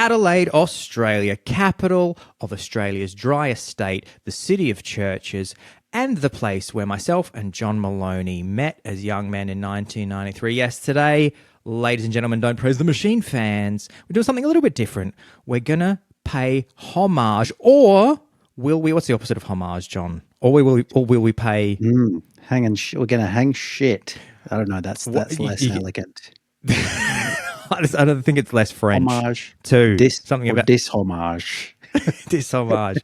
Adelaide, Australia, capital of Australia's driest state, the city of churches, and the place where myself and John Maloney met as young men in 1993. Yes, today, ladies and gentlemen, Don't Praise the Machine fans, we're doing something a little bit different. We're going to pay homage, or will we? What's the opposite of homage, John? Or will we pay? We're going to hang shit. I don't know. That's less elegant. I don't think it's less French. Homage to something about dishomage. Dishomage.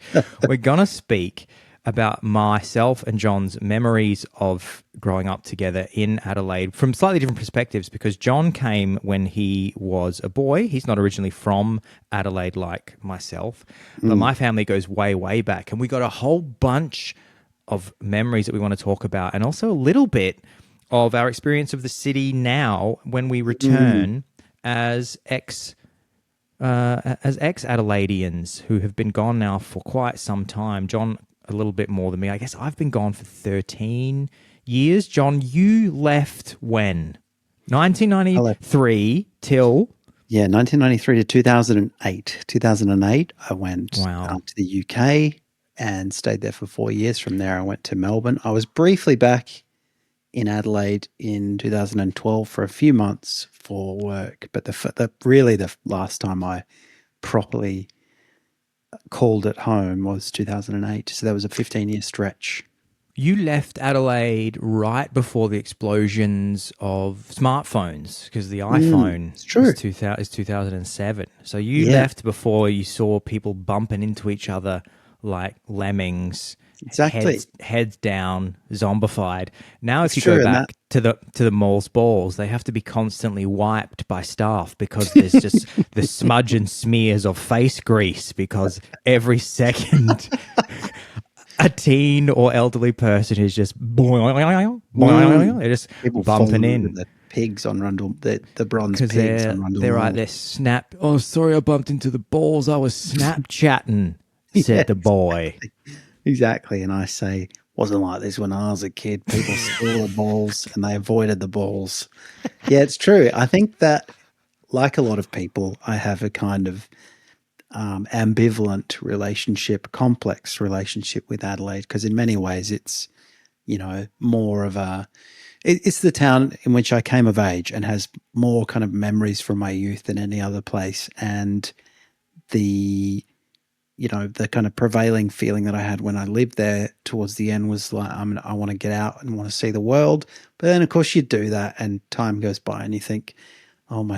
We're gonna speak about myself and John's memories of growing up together in Adelaide from slightly different perspectives, because John came when he was a boy. He's not originally from Adelaide like myself, but my family goes way, way back, and we got a whole bunch of memories that we want to talk about, and also a little bit of our experience of the city now when we return as ex-Adelaideans who have been gone now for quite some time. John, a little bit more than me. I guess I've been gone for 13 years. John, you left when? 1993 till? Yeah, 1993 to 2008. 2008, I went to the UK and stayed there for 4 years. From there, I went to Melbourne. I was briefly back in Adelaide in 2012 for a few months for work, but the last time I properly called it home was 2008. So that was a 15-year stretch. You left Adelaide right before the explosions of smartphones, because the iPhone is 2007. So you left before you saw people bumping into each other like lemmings. Exactly. Heads down, zombified. Now, if you go back to the mall's balls, they have to be constantly wiped by staff because there's just the smudge and smears of face grease, because every second a teen or elderly person is just they're just people bumping in. The pigs on Rundle, the bronze pigs on Rundle. They're right. They're snap. Oh, sorry, I bumped into the balls. I was Snapchatting, said the boy. Exactly. And I say, wasn't like this when I was a kid. People stole the balls and they avoided the balls. Yeah, it's true. I think that, like a lot of people, I have a kind of ambivalent relationship, complex relationship with Adelaide, because in many ways it's, more of it's the town in which I came of age and has more kind of memories from my youth than any other place. And the kind of prevailing feeling that I had when I lived there towards the end was like, I want to get out and want to see the world. But then, of course, you do that and time goes by and you think, oh, my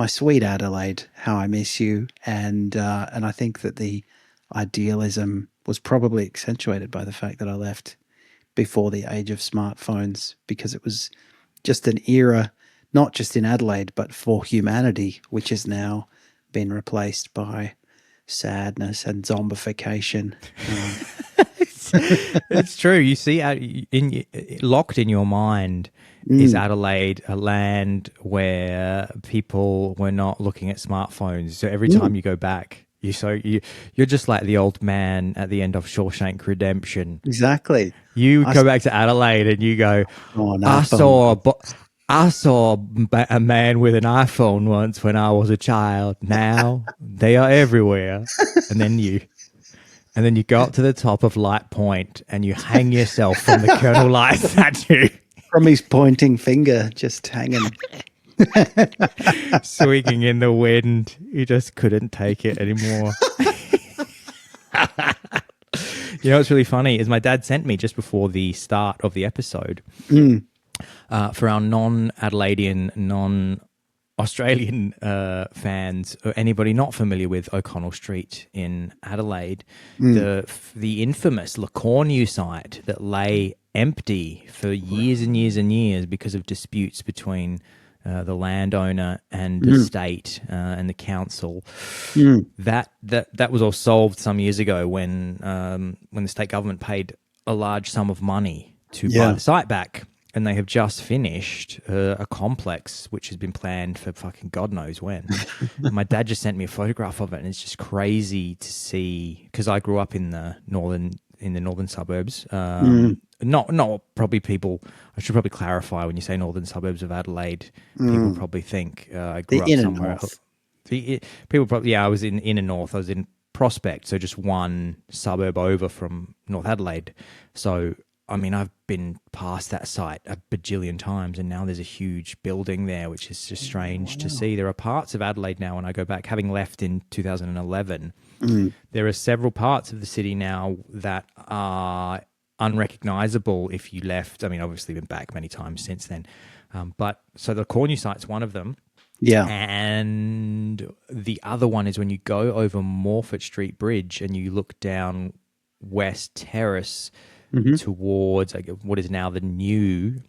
sweet Adelaide, how I miss you. And I think that the idealism was probably accentuated by the fact that I left before the age of smartphones, because it was just an era, not just in Adelaide, but for humanity, which has now been replaced by sadness and zombification. It's true. You see, locked in your mind is Adelaide, a land where people were not looking at smartphones. So every time you go back, you're just like the old man at the end of Shawshank Redemption. Exactly. You go back to Adelaide and you go, I saw a man with an iPhone once when I was a child. Now they are everywhere. And then you go up to the top of Light Point and you hang yourself from the Colonel Light statue. From his pointing finger, just hanging. Swinging in the wind. You just couldn't take it anymore. You know what's really funny is my dad sent me just before the start of the episode for our non-Adelaidean, non-Australian fans, or anybody not familiar with O'Connell Street in Adelaide, the infamous Le Cornu site that lay empty for years and years and years because of disputes between the landowner and the state and the council. That was all solved some years ago when the state government paid a large sum of money to buy the site back. And they have just finished a complex which has been planned for fucking God knows when. My dad just sent me a photograph of it, and it's just crazy to see, because I grew up in the northern suburbs. Not probably people. I should probably clarify, when you say northern suburbs of Adelaide, people probably think I grew up somewhere else. People probably, I was in inner north. I was in Prospect, so just one suburb over from North Adelaide. So, I mean, I've been past that site a bajillion times, and now there's a huge building there, which is just strange to see. There are parts of Adelaide now, when I go back, having left in 2011, there are several parts of the city now that are unrecognizable if you left. I mean, obviously been back many times since then. But so the Cornu site's one of them. Yeah. And the other one is when you go over Morford Street Bridge and you look down West Terrace towards what is now the new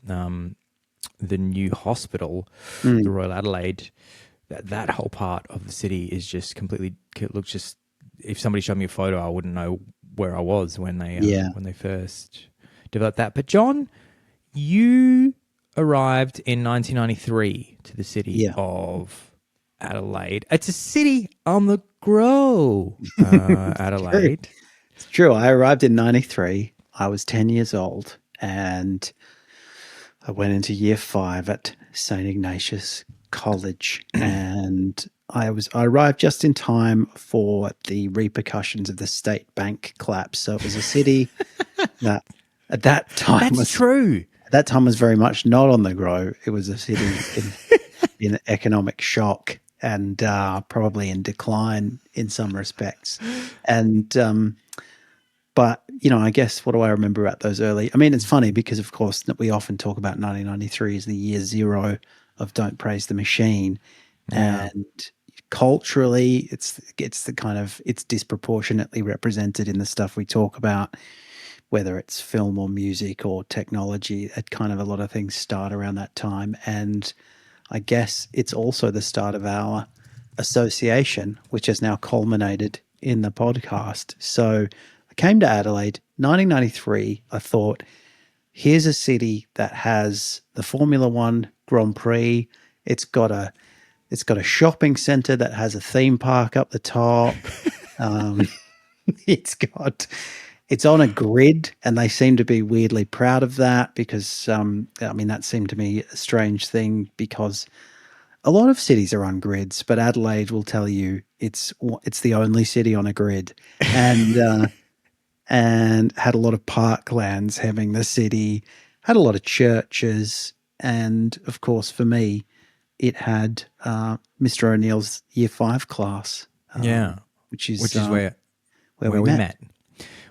hospital, the Royal Adelaide. That whole part of the city is just completely, it looks just, if somebody showed me a photo, I wouldn't know where I was when they first developed that. But John, you arrived in 1993 to the city of Adelaide. It's a city on the grow, Adelaide. It's true. I arrived in 93. I was 10 years old, and I went into year 5 at St. Ignatius College, and I arrived just in time for the repercussions of the State Bank collapse. So it was a city that at that time true. At that time was very much not on the grow. It was a city in economic shock and probably in decline in some respects. And but, you know, I guess what do I remember about those early? I mean, it's funny because, of course, we often talk about 1993 as the year zero of Don't Praise the Machine. Yeah. And culturally, it's the kind of, it's disproportionately represented in the stuff we talk about, whether it's film or music or technology. That kind of, a lot of things start around that time. And I guess it's also the start of our association, which has now culminated in the podcast. So I came to Adelaide, 1993. I thought, here's a city that has the Formula One Grand Prix. It's got a shopping centre that has a theme park up the top. It's on a grid, and they seem to be weirdly proud of that because, I mean, that seemed to me a strange thing because a lot of cities are on grids, but Adelaide will tell you it's the only city on a grid, and and had a lot of parklands hemming the city, had a lot of churches, and of course, for me, it had Mr. O'Neill's Year 5 class. Which is where we met.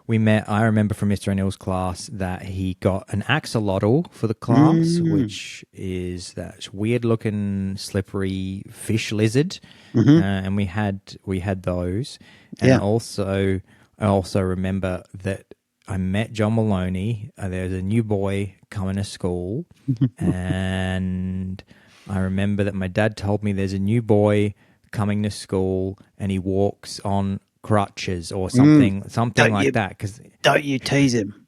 We met, I remember from Mr. O'Neill's class that he got an axolotl for the class, which is that weird-looking, slippery fish lizard, and we had those. And I also remember that I met John Maloney. There's a new boy coming to school, and I remember that my dad told me there's a new boy coming to school, and he walks on crutches or something like that. Cause don't you tease him.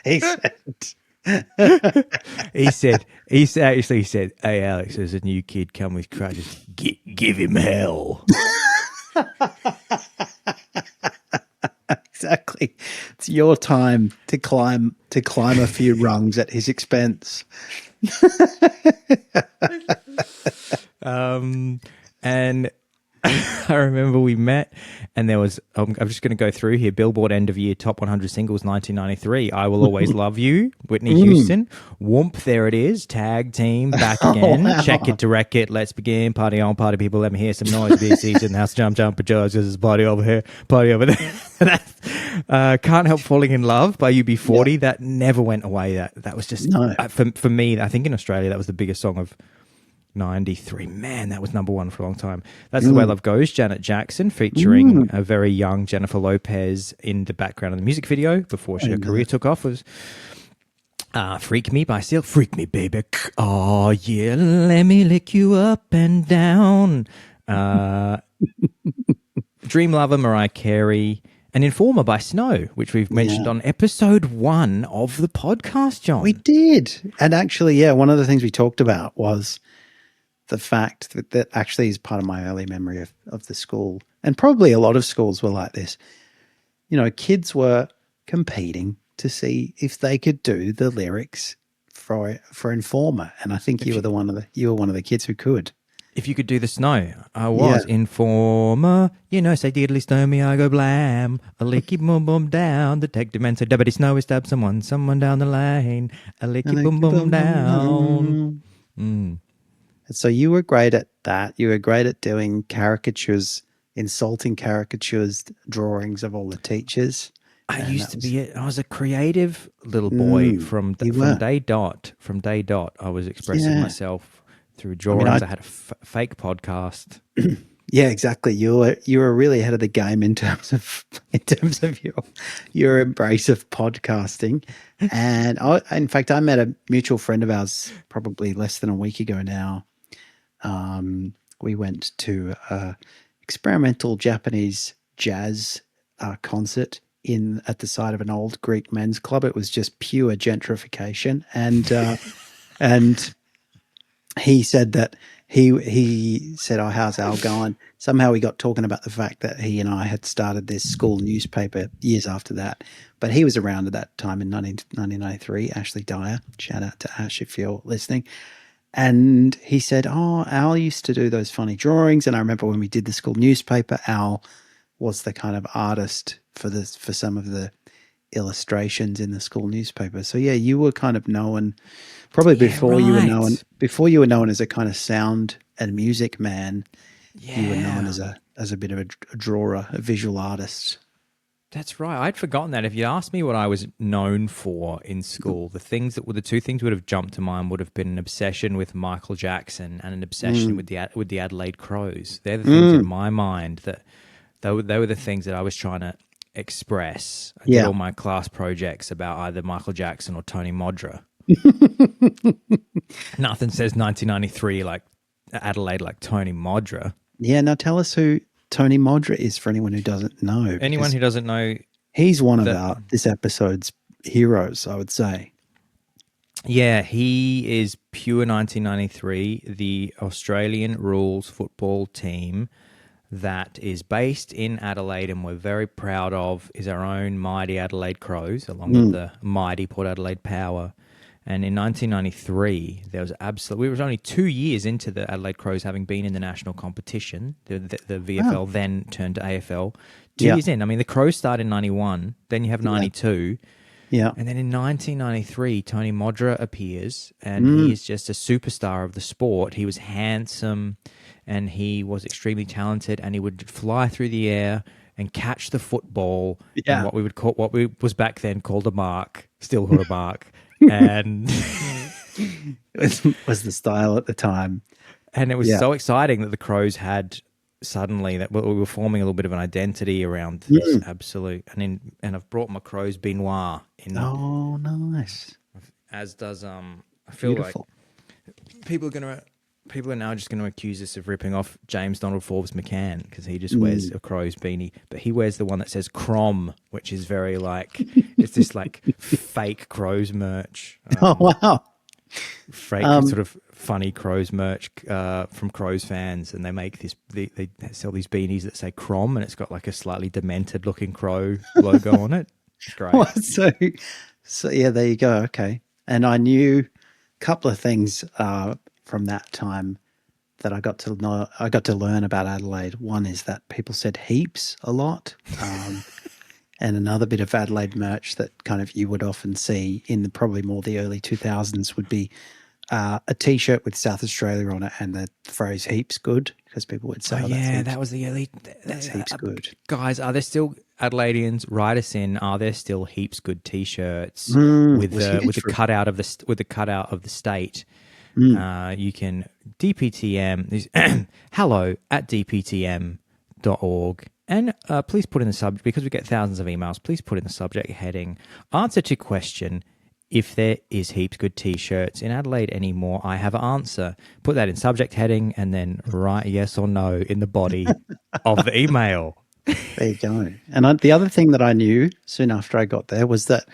he said, hey Alex, there's a new kid coming with crutches. Give him hell. Exactly. It's your time to climb a few rungs at his expense. And I remember we met, and there was, I'm just going to go through here, Billboard End of Year Top 100 Singles 1993, I Will Always Love You, Whitney Houston, Whoomp, there it is, Tag Team, Back Again, Check It to Wreck It, Let's Begin, Party On, Party People, Let Me Hear Some Noise, BC's in the House, Jump, Jump, Judge, there's a party over here, party over there. Can't Help Falling in Love by UB40, that never went away. That was just, for me, I think in Australia, that was the biggest song of 93. Man, that was number one for a long time. That's The Way Love Goes, Janet Jackson, featuring a very young Jennifer Lopez in the background of the music video before her career took off. Was Freak Me by Seal. Freak Me, baby. Oh, yeah, let me lick you up and down. Dream Lover, Mariah Carey. And Informer by Snow, which we've mentioned on episode 1 of the podcast, John. We did. And actually, one of the things we talked about was the fact that actually is part of my early memory of the school. And probably a lot of schools were like this. You know, kids were competing to see if they could do the lyrics for Informer, and I think you were one of the kids who could. If you could do the snow, I was Yeah. Informer. Say diddly snow me, I go blam. A licky boom boom down. Detective man said, "Dubbity snow, stab someone down the lane. A licky boom boom down." And so you were great at that. You were great at doing caricatures, insulting caricatures, drawings of all the teachers. I was a creative little boy from day dot. From day dot, I was expressing myself through drawings. I had a fake podcast. Yeah, exactly. You were really ahead of the game in terms of your embrace of podcasting. And in fact, I met a mutual friend of ours probably less than a week ago now. We went to a experimental Japanese jazz concert at the side of an old Greek men's club. It was just pure gentrification, and he said that he said, "Oh, how's Al going?" Somehow we got talking about the fact that he and I had started this school newspaper years after that, but he was around at that time in 1993. Ashley Dyer, shout out to Ash if you're listening. And he said, "Oh, Al used to do those funny drawings, and I remember when we did the school newspaper, Al was the kind of artist for some of the illustrations in the school newspaper." So yeah, you were kind of known probably before you were known as a kind of sound and music man. Yeah. You were known as a bit of a drawer, a visual artist. That's right. I'd forgotten that. If you asked me what I was known for in school, the two things would have jumped to mind would have been an obsession with Michael Jackson and an obsession with the Adelaide Crows. They're the things in my mind that they were the things that I was trying to express. I did all my class projects about either Michael Jackson or Tony Modra. Nothing says 1993 like Adelaide like Tony Modra. Yeah, now tell us who Tony Modra is for anyone who doesn't know. Anyone who doesn't know, he's one of this episode's heroes, I would say. Yeah, he is pure 1993, the Australian rules football team that is based in Adelaide and we're very proud of is our own mighty Adelaide Crows, along with the mighty Port Adelaide Power. And in 1993, we were only 2 years into the Adelaide Crows having been in the national competition. The VFL then turned to AFL. 2 years in. I mean, the Crows start in 91, then you have 92. Yeah. And then in 1993, Tony Modra appears, and he is just a superstar of the sport. He was handsome, and he was extremely talented, and he would fly through the air and catch the football in what was back then called a mark, still called a mark. And it was the style at the time. And it was so exciting that the Crows had suddenly that we were forming a little bit of an identity around this absolute. And I've brought my Crows Benoit in. Oh, nice. As does I feel Beautiful. Like people are now just going to accuse us of ripping off James Donald Forbes McCann because he just wears a Crows beanie, but he wears the one that says Crom, which is very like it's this like fake Crows merch. Oh wow! Fake sort of funny Crows merch from Crows fans, and they make they sell these beanies that say Crom, and it's got like a slightly demented looking crow logo on it. It's great. Well, so yeah, there you go. Okay, and I knew a couple of things from that time that I got to learn about Adelaide. One is that people said heaps a lot, and another bit of Adelaide merch that kind of you would often see in probably more the early 2000s would be a T-shirt with South Australia on it and the phrase "heaps good" because people would say, that was the early. That's heaps good, guys. Are there still Adelaideans? Write us in. Are there still heaps good T-shirts with the cutout of the state? You can DPTM hello@dptm.org and please put in the subject, because we get thousands of emails, please put in the subject heading answer to question if there is heaps good T-shirts in Adelaide anymore. I have an answer. Put that in subject heading and then write yes or no in the body of the email. There you go. And the other thing that I knew soon after I got there was that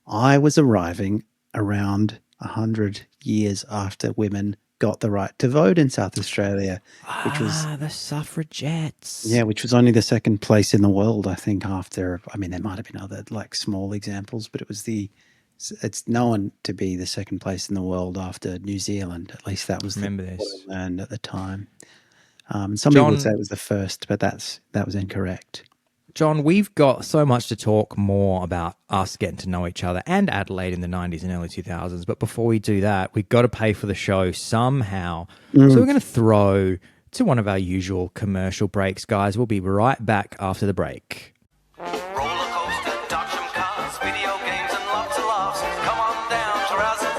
I was arriving around 100 years after women got the right to vote in South Australia, which was the suffragettes. Yeah, which was only the second place in the world, I think, after. I mean, there might have been other like small examples, but it was the It's known to be the second place in the world after New Zealand. At least that was what this. I learned at the time. Some people would say it was the first, but that was incorrect. John, we've got so much to talk more about us getting to know each other and Adelaide in the 90s and early 2000s. But before we do that, we've got to pay for the show somehow. So we're going to throw to one of our usual commercial breaks, guys. We'll be right back after the break. Roller coaster, dodge some cars, video games and lots of laughs. Come on down to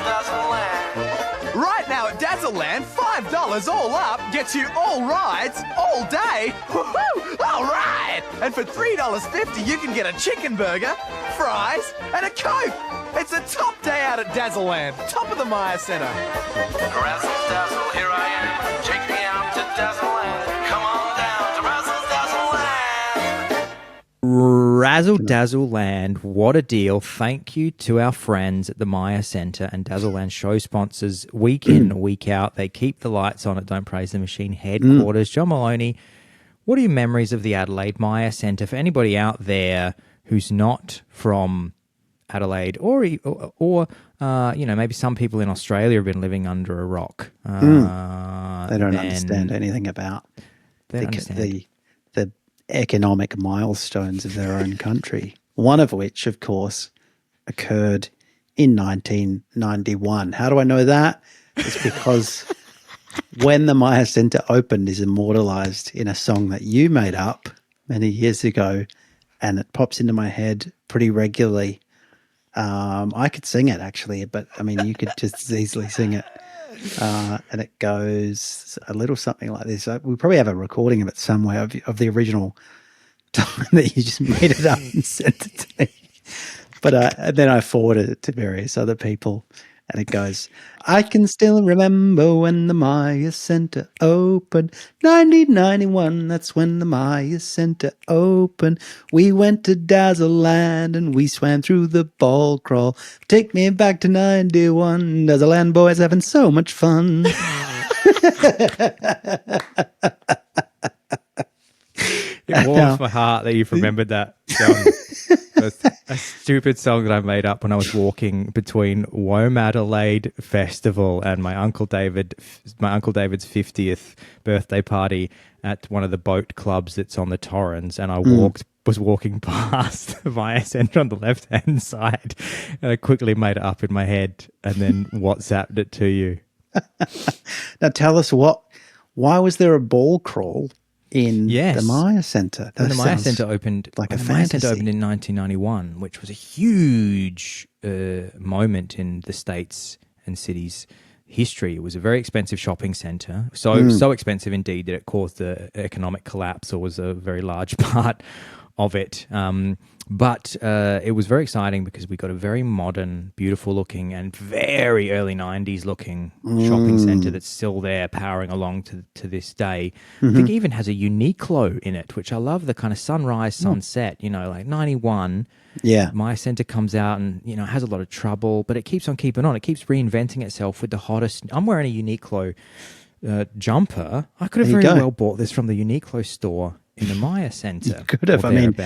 Dazzleland. Right now at Dazzleland, $5 all up gets you all rides all day. Woohoo! All right! And for $3.50 you can get a chicken burger, fries and a Coke. It's a top day out at Dazzleland, top of the Myer Centre. Razzle dazzle, here I am. Take me out to Dazzleland. Come on down to Razzle Dazzleland. Razzle Dazzle Land, what a deal. Thank you to our friends at the Myer Centre and Dazzleland show sponsors week in, week out. They keep the lights on at Don't Praise the Machine headquarters. John Maloney, what are your memories of the Adelaide Myer Centre? For anybody out there who's not from Adelaide or maybe some people in Australia have been living under a rock. They don't understand anything about the economic milestones of their own country, one of which, of course, occurred in 1991. How do I know that? It's because when the Myer Centre opened is immortalised in a song that you made up many years ago, and it pops into my head pretty regularly. I could sing it, actually, but, I mean, you could just as easily sing it. And it goes a little something like this. We probably have a recording of it somewhere of the original time that you just made it up and sent it to me. But then I forwarded it to various other people, and it goes, I can still remember when the Myer Centre opened, 1991, that's when the Myer Centre opened. We went to Dazzleland and we swam through the ball crawl. Take me back to 91, Dazzleland boys having so much fun. It warms my heart that you've remembered that, John. A stupid song that I made up when I was walking between Adelaide Festival and my Uncle David's 50th birthday party at one of the boat clubs that's on the Torrens, and I was walking past the Myer Centre on the left-hand side, and I quickly made it up in my head and then WhatsApped it to you. Now tell us why was there a ball crawl in the Myer Centre? The Myer Centre opened like a fantasy. The Myer Centre fantasy. opened in 1991, which was a huge moment in the states and cities' history. It was a very expensive shopping centre, so expensive indeed that it caused the economic collapse, or was a very large part of it. But it was very exciting because we got a very modern, beautiful looking and very early 90s looking shopping centre that's still there, powering along to this day. I think it even has a Uniqlo in it, which I love, the kind of sunrise, sunset, like 91. Yeah. Myer Centre comes out and, has a lot of trouble, but it keeps on keeping on. It keeps reinventing itself with the hottest. I'm wearing a Uniqlo jumper. I could have very well bought this from the Uniqlo store in the Myer Centre. You could have. I mean,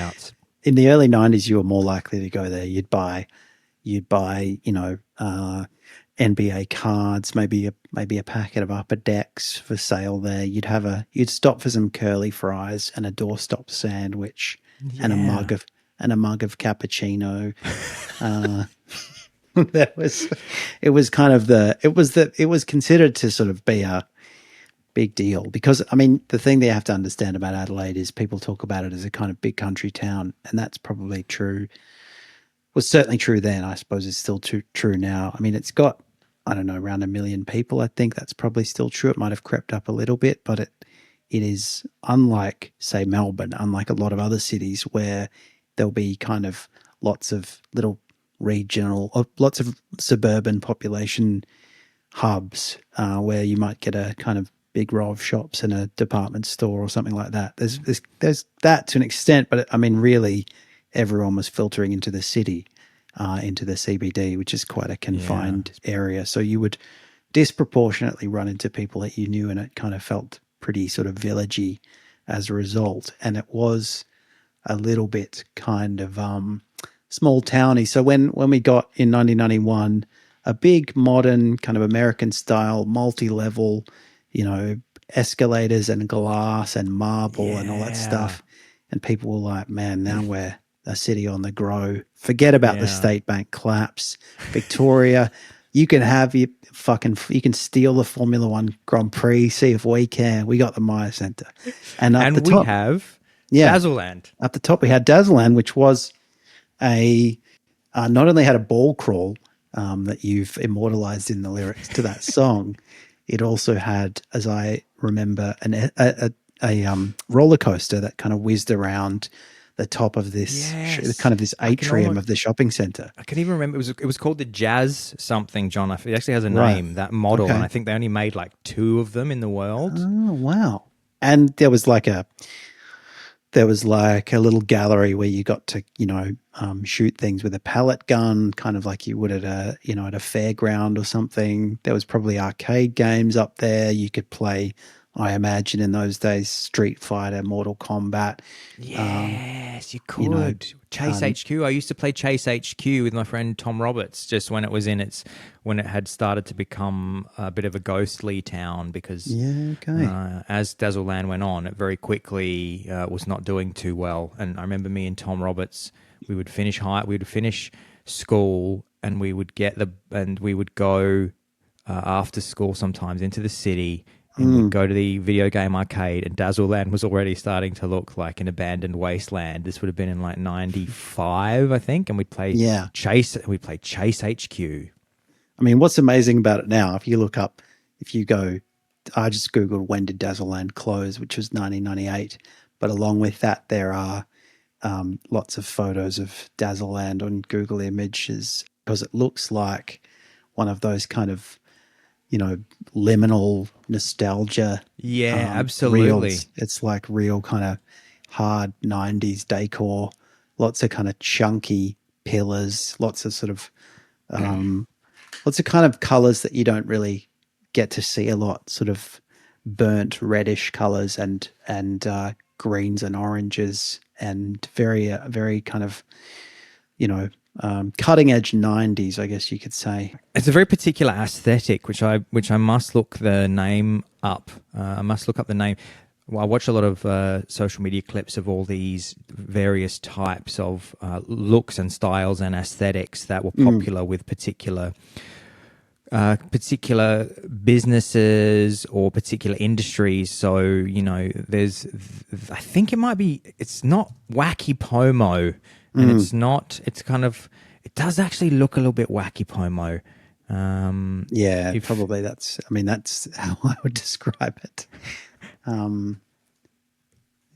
in the early 90s, you were more likely to go there. You'd buy, NBA cards, maybe a packet of Upper Decks for sale there. You'd stop for some curly fries and a doorstop sandwich and a mug of cappuccino. It was considered to sort of be a big deal because, I mean, the thing that you have to understand about Adelaide is people talk about it as a kind of big country town, and that's probably true. Was certainly true then. I suppose it's still true now. I mean, it's got, I don't know, around 1 million people. I think that's probably still true. It might have crept up a little bit, but it is unlike, say, Melbourne, unlike a lot of other cities where there'll be kind of lots of little regional, or lots of suburban population hubs where you might get a kind of big row of shops and a department store or something like that. There's that to an extent, but I mean, really, everyone was filtering into the city, into the CBD, which is quite a confined area. So you would disproportionately run into people that you knew, and it kind of felt pretty sort of villagey as a result. And it was a little bit kind of small towny. So when we got in 1991 a big modern kind of American style multi-level, escalators and glass and marble and all that stuff, and people were like, man, now we're a city on the grow. Forget about the State Bank collapse. Victoria, you can have you can steal the Formula One Grand Prix, see if we can. We got the Myer Centre. And we top, have Dazzleland. Up the top we had Dazzleland, which was not only had a ball crawl that you've immortalized in the lyrics to that song, it also had, as I remember, a roller coaster that kind of whizzed around the top of this kind of this atrium of the shopping centre. I can even remember it was called the Jazz something, John. It actually has a name, that model, and I think they only made like 2 of them in the world. Oh wow! And there was like a little gallery where you got to shoot things with a pellet gun, kind of like you would at a fairground or something. There was probably arcade games up there. You could play, I imagine in those days, Street Fighter, Mortal Kombat. Yes, you could. Chase HQ. I used to play Chase HQ with my friend Tom Roberts just when it was when it had started to become a bit of a ghostly town because as Dazzleland went on, it very quickly was not doing too well. And I remember me and Tom Roberts, we would finish school and we would go after school sometimes into the city. And we'd go to the video game arcade, and Dazzleland was already starting to look like an abandoned wasteland. This would have been in like 95, I think, and we'd play Chase. We played Chase HQ. I mean, what's amazing about it now, if you go, I just Googled when did Dazzleland close, which was 1998. But along with that, there are lots of photos of Dazzleland on Google Images because it looks like one of those kind of liminal nostalgia. Yeah, absolutely. Reels. It's like real kind of hard 90s decor, lots of kind of chunky pillars, lots of sort of, lots of kind of colors that you don't really get to see a lot, sort of burnt reddish colors and greens and oranges and very kind of, cutting edge 90s, I guess you could say. It's a very particular aesthetic, which I must look the name up. I must look up the name. Well, I watch a lot of social media clips of all these various types of looks and styles and aesthetics that were popular with particular businesses or particular industries. So, I think it's not wacky pomo. And it does actually look a little bit wacky pomo. Probably that's how I would describe it.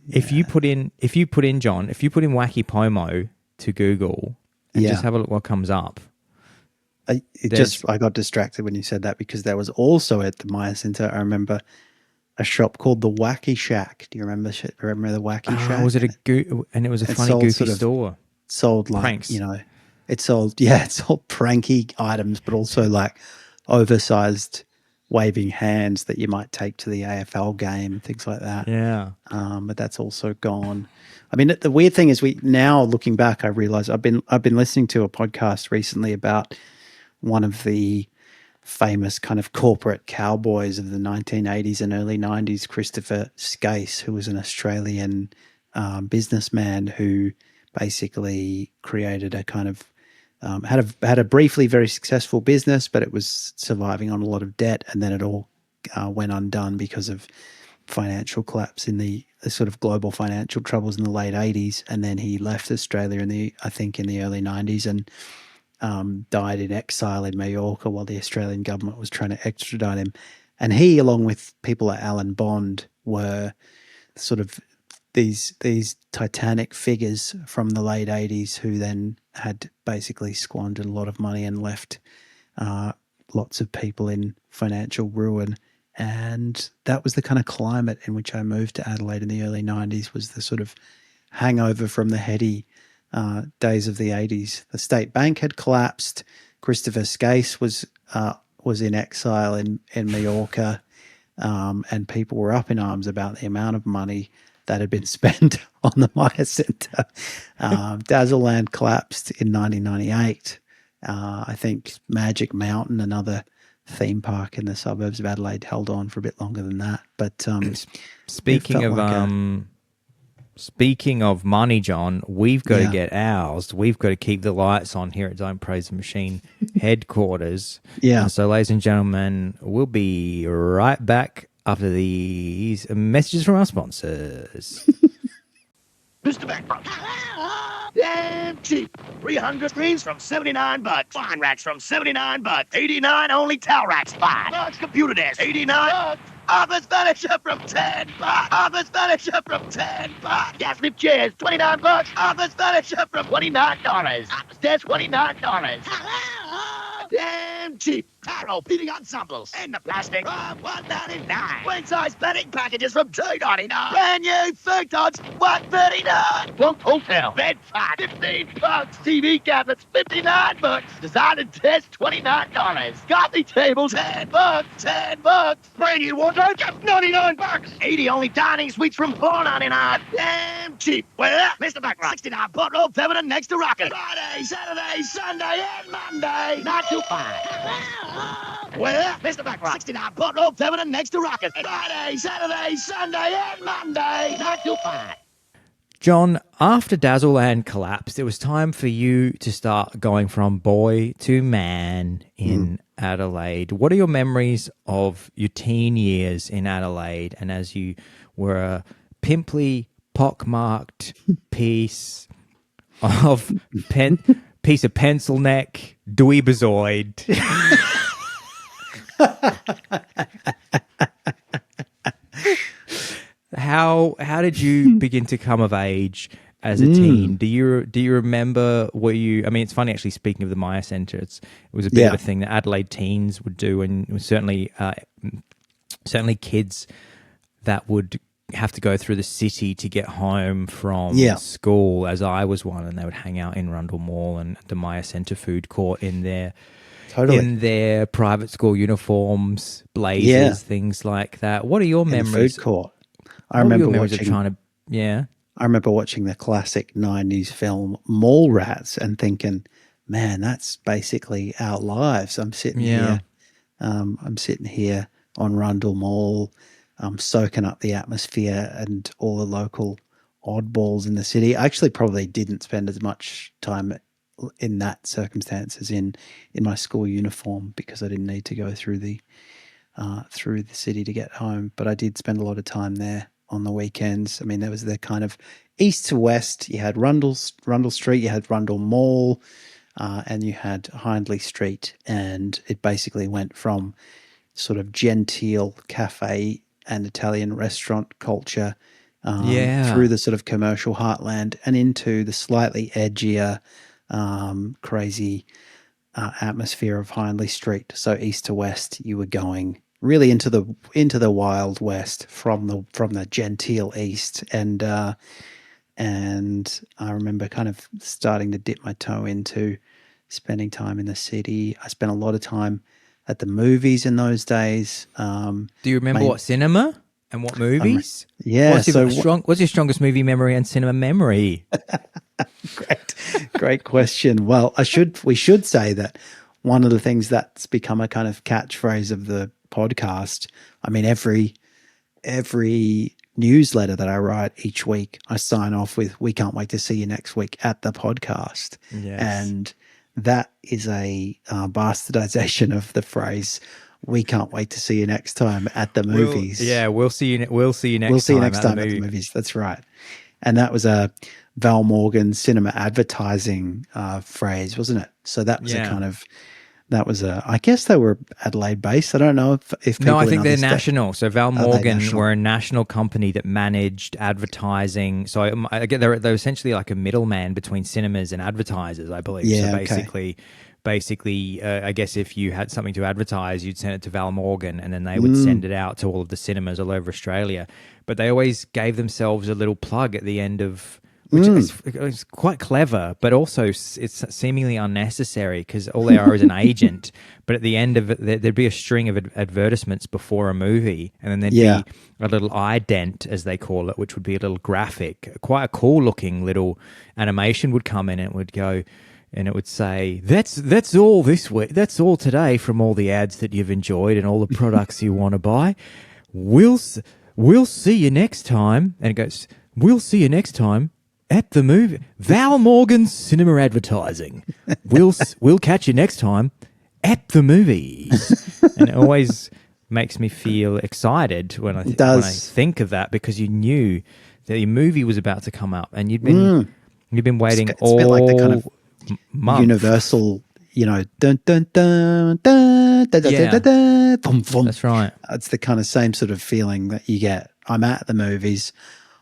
If you put in wacky pomo to Google and just have a look what comes up. I got distracted when you said that because there was also at the Myer Centre, I remember a shop called the Wacky Shack. Do you remember the Wacky Shack? Was it and it was a funny goofy store. Sold like pranks. It sold pranky items, but also like oversized waving hands that you might take to the AFL game, things like that. Yeah. But that's also gone. I mean, the weird thing is now looking back, I realize I've been listening to a podcast recently about one of the famous kind of corporate cowboys of the 1980s and early 90s, Christopher Skase, who was an Australian businessman who basically created a kind of had a briefly very successful business, but it was surviving on a lot of debt, and then it all went undone because of financial collapse in the sort of global financial troubles in the late 80s, and then he left Australia in the early 90s and died in exile in Mallorca while the Australian government was trying to extradite him. And he, along with people like Alan Bond, were sort of these titanic figures from the late 80s who then had basically squandered a lot of money and left lots of people in financial ruin. And that was the kind of climate in which I moved to Adelaide in the early 90s, was the sort of hangover from the heady days of the 80s. The State Bank had collapsed. Christopher Skase was in exile in Mallorca, and people were up in arms about the amount of money that had been spent on the Myer Centre. Dazzleland collapsed in 1998. I think Magic Mountain, another theme park in the suburbs of Adelaide, held on for a bit longer than that. But speaking of money, John, we've got to get ours. We've got to keep the lights on here at Don't Praise the Machine headquarters. Yeah. So, ladies and gentlemen, we'll be right back after these messages from our sponsors. Mr. Backbrook. Damn cheap. 300 screens from 79 bucks. Fine racks from 79 bucks. 89 only towel racks. 5 bucks. Computer desk. 89 bucks. Office furniture from 10 bucks. Office furniture from 10 bucks. Gas lift chairs, 29 bucks. Office furniture from $29. Office desk, $29. Damn cheap. Taro beating ensembles. And the plastic from $1.99. Queen size bedding packages from $2.99. Brand new food tots, $1.39. Bunk hotel. Bed fat, 15 bucks. TV cabinets, 59 bucks. Design and test, $29. Coffee tables, 10 bucks. 10 bucks. Brand new wardrobe, just 99 bucks. 80 only dining suites from $4.99. Damn cheap. Well, Mr. Backrock, 69 pot roll feminine next to Rocket. Friday, Saturday, Sunday, and Monday. Not too far. Well, Mr. Backrock, 69 pot roll feminine next to Rocket. Friday, Saturday, Sunday, and Monday. Not too far. John, after Dazzleland collapsed, it was time for you to start going from boy to man in Adelaide. What are your memories of your teen years in Adelaide and as you were a pimply, pockmarked piece of pencil neck dweebazoid? How did you begin to come of age as a teen? Do you remember what you? I mean, it's funny actually. Speaking of the Myer Centre, it was a bit of a thing that Adelaide teens would do, and it was certainly kids that would have to go through the city to get home from school. As I was one, and they would hang out in Rundle Mall and the Myer Centre food court in their private school uniforms, blazers, things like that. What are your memories? Food court. I remember watching the classic 90s film Mallrats and thinking, man, that's basically our lives. I'm sitting here on Rundle Mall, soaking up the atmosphere and all the local oddballs in the city. I actually probably didn't spend as much time in that circumstance as in my school uniform because I didn't need to go through the city to get home. But I did spend a lot of time there on the weekends. I mean, there was the kind of east to west. You had Rundle Street, you had Rundle Mall, and you had Hindley Street. And it basically went from sort of genteel cafe and Italian restaurant culture through the sort of commercial heartland and into the slightly edgier, crazy atmosphere of Hindley Street. So east to west, you were going really into the Wild West from the genteel East, and I remember kind of starting to dip my toe into spending time in the city. I spent a lot of time at the movies in those days. Do you remember what cinema and what movies? What's your strongest movie memory and cinema memory? Great question. Well, we should say that one of the things that's become a kind of catchphrase of the podcast. I mean, every newsletter that I write each week, I sign off with, "We can't wait to see you next week at the podcast." Yes. And that is a bastardization of the phrase, "We can't wait to see you next time at the movies." We'll see you next time at the movies. That's right. And that was a Val Morgan cinema advertising phrase, wasn't it? So that was I guess they were Adelaide based. I don't know if people. No, I think they're national. So Val Morgan were a national company that managed advertising. So I get they're essentially like a middleman between cinemas and advertisers, I believe. Yeah, so basically, I guess if you had something to advertise, you'd send it to Val Morgan, and then they would send it out to all of the cinemas all over Australia. But they always gave themselves a little plug at the end of which is it's quite clever, but also it's seemingly unnecessary because all they are is an agent. But at the end of it, there'd be a string of advertisements before a movie, and then there'd be a little ident, as they call it, which would be a little graphic. Quite a cool-looking little animation would come in, and it would go, and it would say, "That's all this week. That's all today from all the ads that you've enjoyed and all the products you want to buy. We'll see you next time." And it goes, "We'll see you next time at the movie. Val Morgan's Cinema Advertising. We'll catch you next time at the movies." And it always makes me feel excited when I think of that, because you knew that the movie was about to come up, and you'd been waiting It's a bit like the kind of month. universal, dun dun dun dun dun dun dun dun dun, boom, boom. That's right. It's the kind of same sort of feeling that you get. I'm at the movies.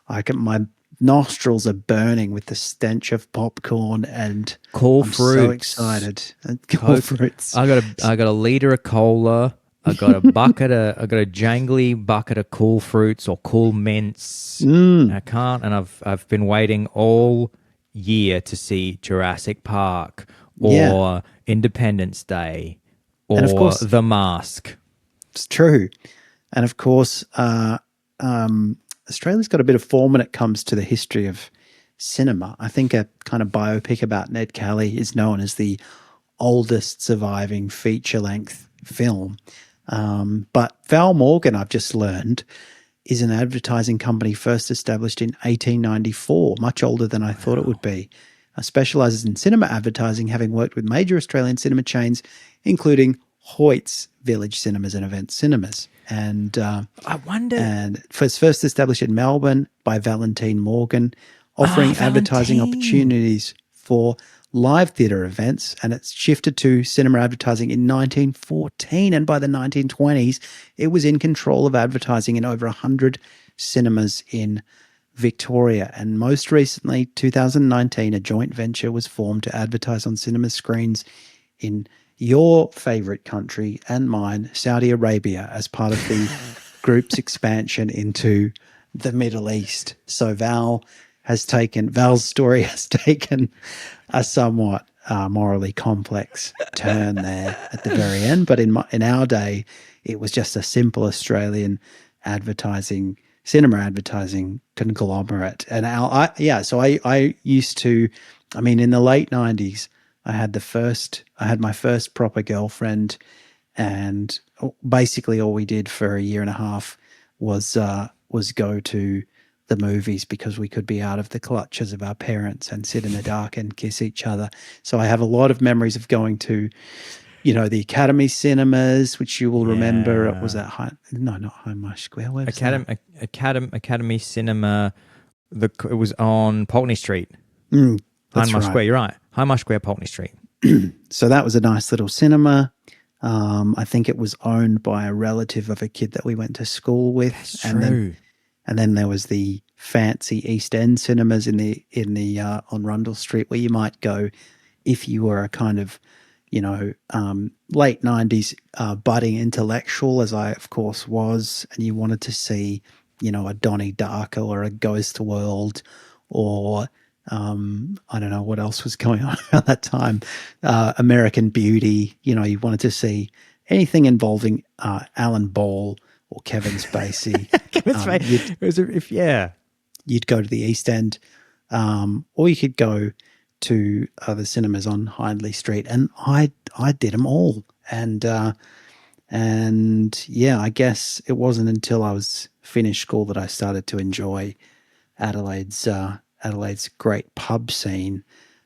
My nostrils are burning with the stench of popcorn, and Cool I'm fruits. so excited. And cool fruits. I got a liter of cola. I got a jangly bucket of Cool Fruits or Cool Mints. I can't, and I've been waiting all year to see Jurassic Park or Independence Day or And of course, The Mask. It's true. And of course, Australia's got a bit of form when it comes to the history of cinema. I think a kind of biopic about Ned Kelly is known as the oldest surviving feature-length film. But Val Morgan, I've just learned, is an advertising company first established in 1894, much older than I thought it would be. Specialises in cinema advertising, having worked with major Australian cinema chains, including Hoyt's Village Cinemas and Event Cinemas. And I wonder. And it was first established in Melbourne by Valentine Morgan, offering advertising opportunities for live theatre events, and it's shifted to cinema advertising in 1914, and by the 1920s it was in control of advertising in over 100 cinemas in Victoria. And most recently, 2019, a joint venture was formed to advertise on cinema screens in your favourite country and mine, Saudi Arabia, as part of the group's expansion into the Middle East. So Val's story has taken a somewhat morally complex turn there at the very end. But in our day, it was just a simple Australian cinema advertising conglomerate. And I used to, in the late 90s, I had my first proper girlfriend, and basically all we did for a year and a half was go to the movies, because we could be out of the clutches of our parents and sit in the dark and kiss each other. So I have a lot of memories of going to, the Academy Cinemas, which you will remember. It was at not Hindmarsh Square. Where was that? Academy Cinema. It was on Pulteney Street. Hindmarsh Square. You're right. Hindmarsh Square, Pulteney Street. So that was a nice little cinema. I think it was owned by a relative of a kid that we went to school with. That's true. And then there was the fancy East End cinemas in the on Rundle Street, where you might go if you were a kind of, late 90s budding intellectual, as I of course was, and you wanted to see, a Donnie Darko or a Ghost World, or I don't know what else was going on at that time. American Beauty, you wanted to see anything involving Alan Ball or Kevin Spacey. You'd go to the East End, or you could go to the cinemas on Hindley Street, and I did them all. And I guess it wasn't until I was finished school that I started to enjoy Adelaide's great pub scene.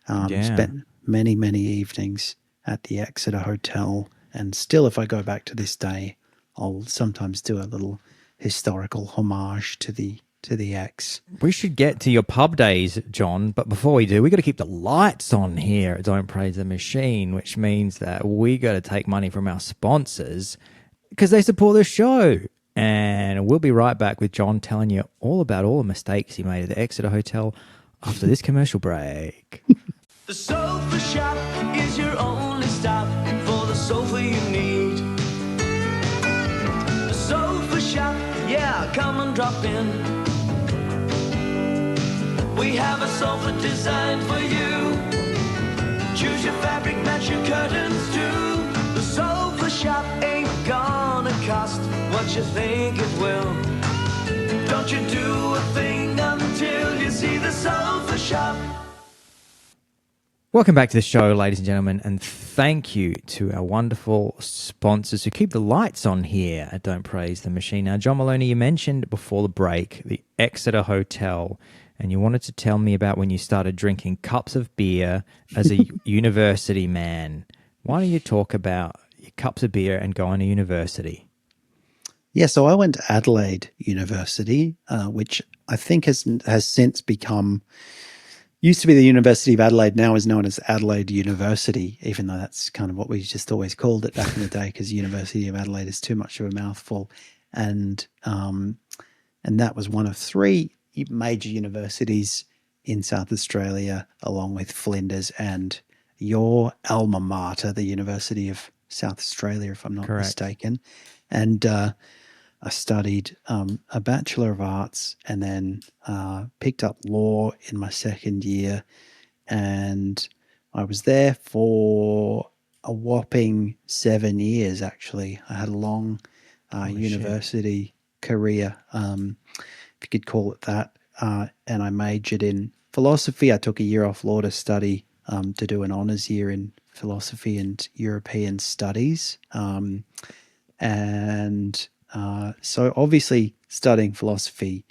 Spent many, many evenings at the Exeter Hotel, and still, if I go back to this day, I'll sometimes do a little historical homage to the X. We should get to your pub days, John, but before we do, we got to keep the lights on here at Don't Praise the Machine, which means that we got to take money from our sponsors because they support the show. And we'll be right back with John telling you all about all the mistakes he made at the Exeter Hotel after this commercial break. The Sofa Shop is your only stop for the sofa you need. The Sofa Shop, yeah, come and drop in. We have a sofa designed for you. Choose your fabric, match your curtains too. The Sofa Shop ain't gonna cost what you think it will. Don't you do a thing until you see the Sofa Shop. Welcome back to the show, ladies and gentlemen, and thank you to our wonderful sponsors who keep the lights on here at Don't Praise the Machine. Now, John Maloney, you mentioned before the break the Exeter Hotel, and you wanted to tell me about when you started drinking cups of beer as a university man. Why don't you talk about your cups of beer and go on to university? Yeah, so I went to Adelaide University, which I think has since become, used to be the University of Adelaide, now is known as Adelaide University, even though that's kind of what we just always called it back in the day, because University of Adelaide is too much of a mouthful. And that was one of three major universities in South Australia, along with Flinders and your alma mater, the University of South Australia, if I'm not mistaken. And I studied a Bachelor of Arts and then picked up law in my second year. And I was there for a whopping 7 years, actually. I had a long university career, if you could call it that. And I majored in philosophy. I took a year off law to study, to do an honours year in philosophy and European studies. So obviously studying philosophy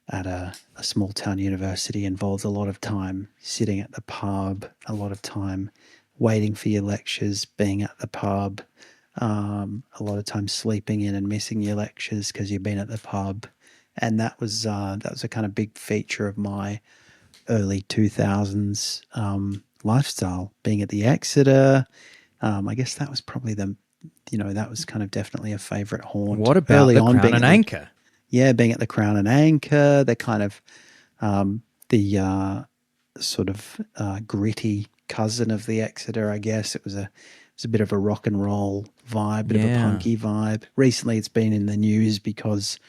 at a small town university involves a lot of time sitting at the pub, a lot of time waiting for your lectures, being at the pub, a lot of time sleeping in and missing your lectures because you've been at the pub. And that was a kind of big feature of my early 2000s lifestyle, being at the Exeter. I guess that was probably that was kind of definitely a favourite haunt. What about the Crown and Anchor? Being at the Crown and Anchor, the kind of the sort of gritty cousin of the Exeter, I guess. It was a bit of a rock and roll vibe, bit of a punky vibe. Recently, it's been in the news because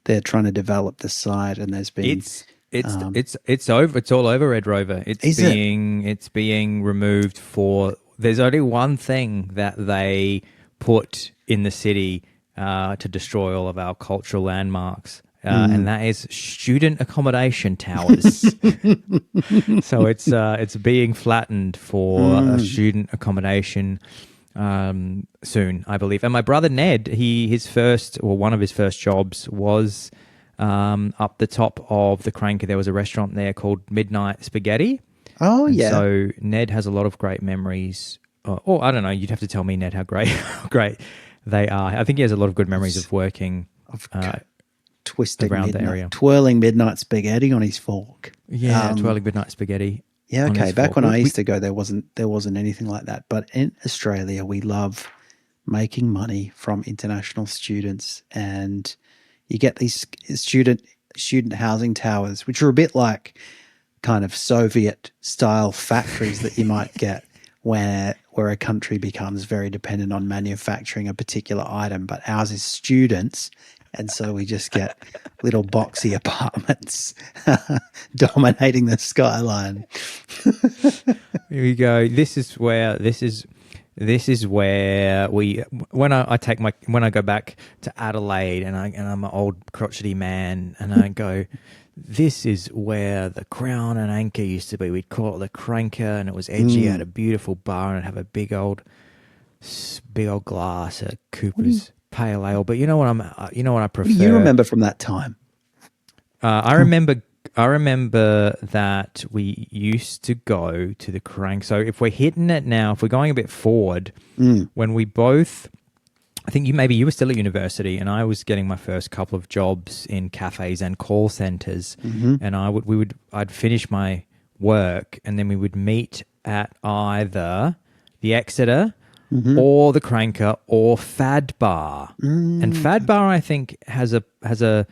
they're trying to develop the site, and there's been it's over. It's all over, Red Rover. It's being removed for. There's only one thing that they put in the city to destroy all of our cultural landmarks, and that is student accommodation towers. So it's being flattened for student accommodation soon, I believe. And my brother Ned, one of his first jobs was up the top of the Cranker. There was a restaurant there called Midnight Spaghetti. Oh, and yeah. So Ned has a lot of great memories. Or I don't know. You'd have to tell me, Ned, how great they are. I think he has a lot of good memories of working twisting around the area, twirling midnight spaghetti on his fork. Yeah, twirling midnight spaghetti. Yeah, okay. Back when I used to go, there wasn't anything like that. But in Australia, we love making money from international students, and you get these student housing towers, which are a bit like kind of Soviet style factories that you might get where a country becomes very dependent on manufacturing a particular item, but ours is students, and so we just get little boxy apartments dominating the skyline. Here we go. This is where we when I go back to Adelaide and I'm an old crotchety man and I go, this is where the Crown and Anchor used to be. We'd call it the Cranker, and it was edgy. It had a beautiful bar, and it'd have a big old glass of Cooper's Pale Ale. But you know what I prefer. What do you remember from that time? I remember that we used to go to the Crank. So if we're hitting it now, if we're going a bit forward, when we both. I think you were still at university, and I was getting my first couple of jobs in cafes and call centers. And I'd finish my work, and then we would meet at either the Exeter or the Cranker or Fad Bar. And Fad Bar, I think, it's a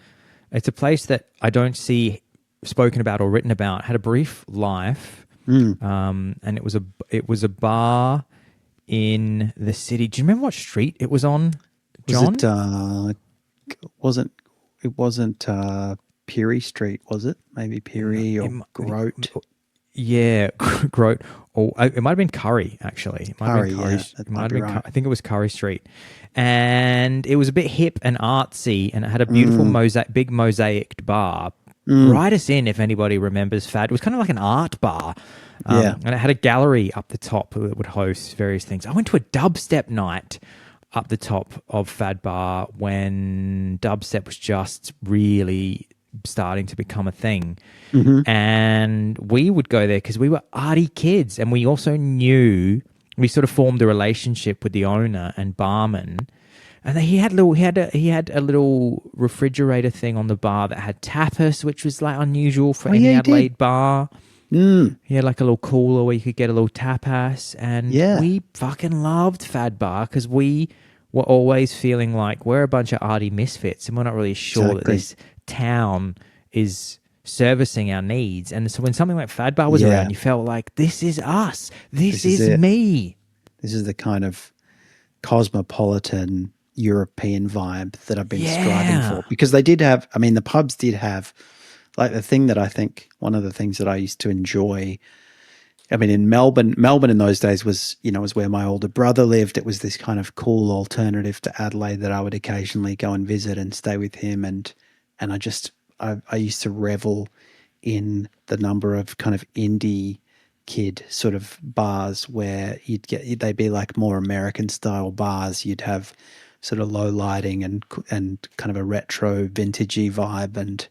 place that I don't see spoken about or written about. It had a brief life, and it was a bar in the city. Do you remember what street it was on, John? It wasn't Peary Street, was it? Maybe Peary or Grote. Yeah, Grote. Or it might have been Curry, actually. It might Curry, have been Curry. yeah, that might be right. I think it was Curry Street. And it was a bit hip and artsy, and it had a beautiful big mosaicked bar. Write us in if anybody remembers Fad. It was kind of like an art bar. Yeah. And it had a gallery up the top that would host various things. I went to a dubstep night up the top of Fad Bar when dubstep was just really starting to become a thing. And we would go there because we were arty kids, and we also knew, we sort of formed a relationship with the owner and barman. And he had a little refrigerator thing on the bar that had tapas, which was like unusual for any Adelaide bar. He had like a little cooler where you could get a little tapas, and we fucking loved Fad Bar because we were always feeling like we're a bunch of arty misfits, and we're not really sure that this town is servicing our needs. And so when something like Fad Bar was around, you felt like, this is us. This is me. This is the kind of cosmopolitan European vibe that I've been striving for. Because they did have, I mean, the pubs did have, like, the thing that I think, one of the things that I used to enjoy, I mean, in Melbourne in those days was, you know, was where my older brother lived. It was this kind of cool alternative to Adelaide that I would occasionally go and visit and stay with him. And I used to revel in the number of kind of indie kid sort of bars where they'd be like more American style bars. You'd have sort of low lighting and kind of a retro vintagey vibe, and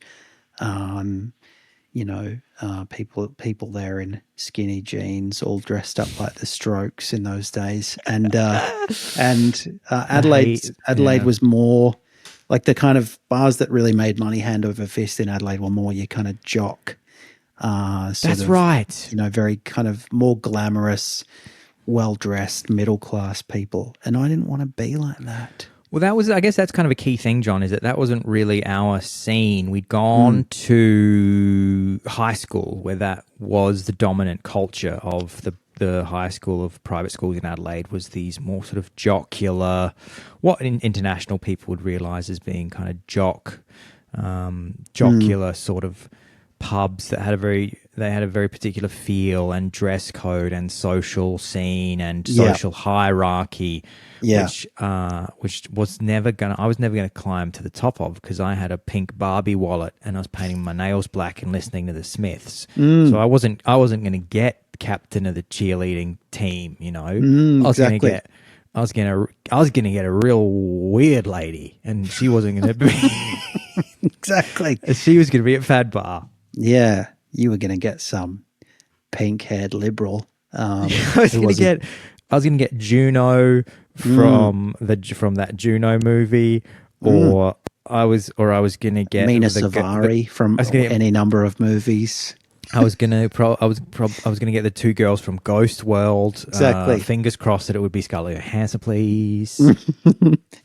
people there in skinny jeans, all dressed up like the Strokes in those days. And Adelaide was more like the kind of bars that really made money hand over fist in Adelaide were more your kind of jock. Right. You know, very kind of more glamorous, well-dressed, middle-class people. And I didn't want to be like that. Well, I guess that's kind of a key thing, John, is that wasn't really our scene. We'd gone to high school where that was the dominant culture of the high school of private schools in Adelaide, was these more sort of jocular, what international people would realise as being kind of jocular sort of pubs that had a very particular feel and dress code and social scene and social hierarchy, which I was never gonna climb to the top of, because I had a pink Barbie wallet and I was painting my nails black and listening to the Smiths. So I wasn't gonna get captain of the cheerleading team, you know. I was gonna get a real weird lady, and she wasn't gonna be Exactly. She was gonna be at Fad Bar. Yeah, you were going to get some pink-haired liberal. I was going to get Juno from that Juno movie, or I was going to get Mina Savari from any number of movies. I was going to get the two girls from Ghost World. Exactly. Fingers crossed that it would be Scarlett Johansson, please.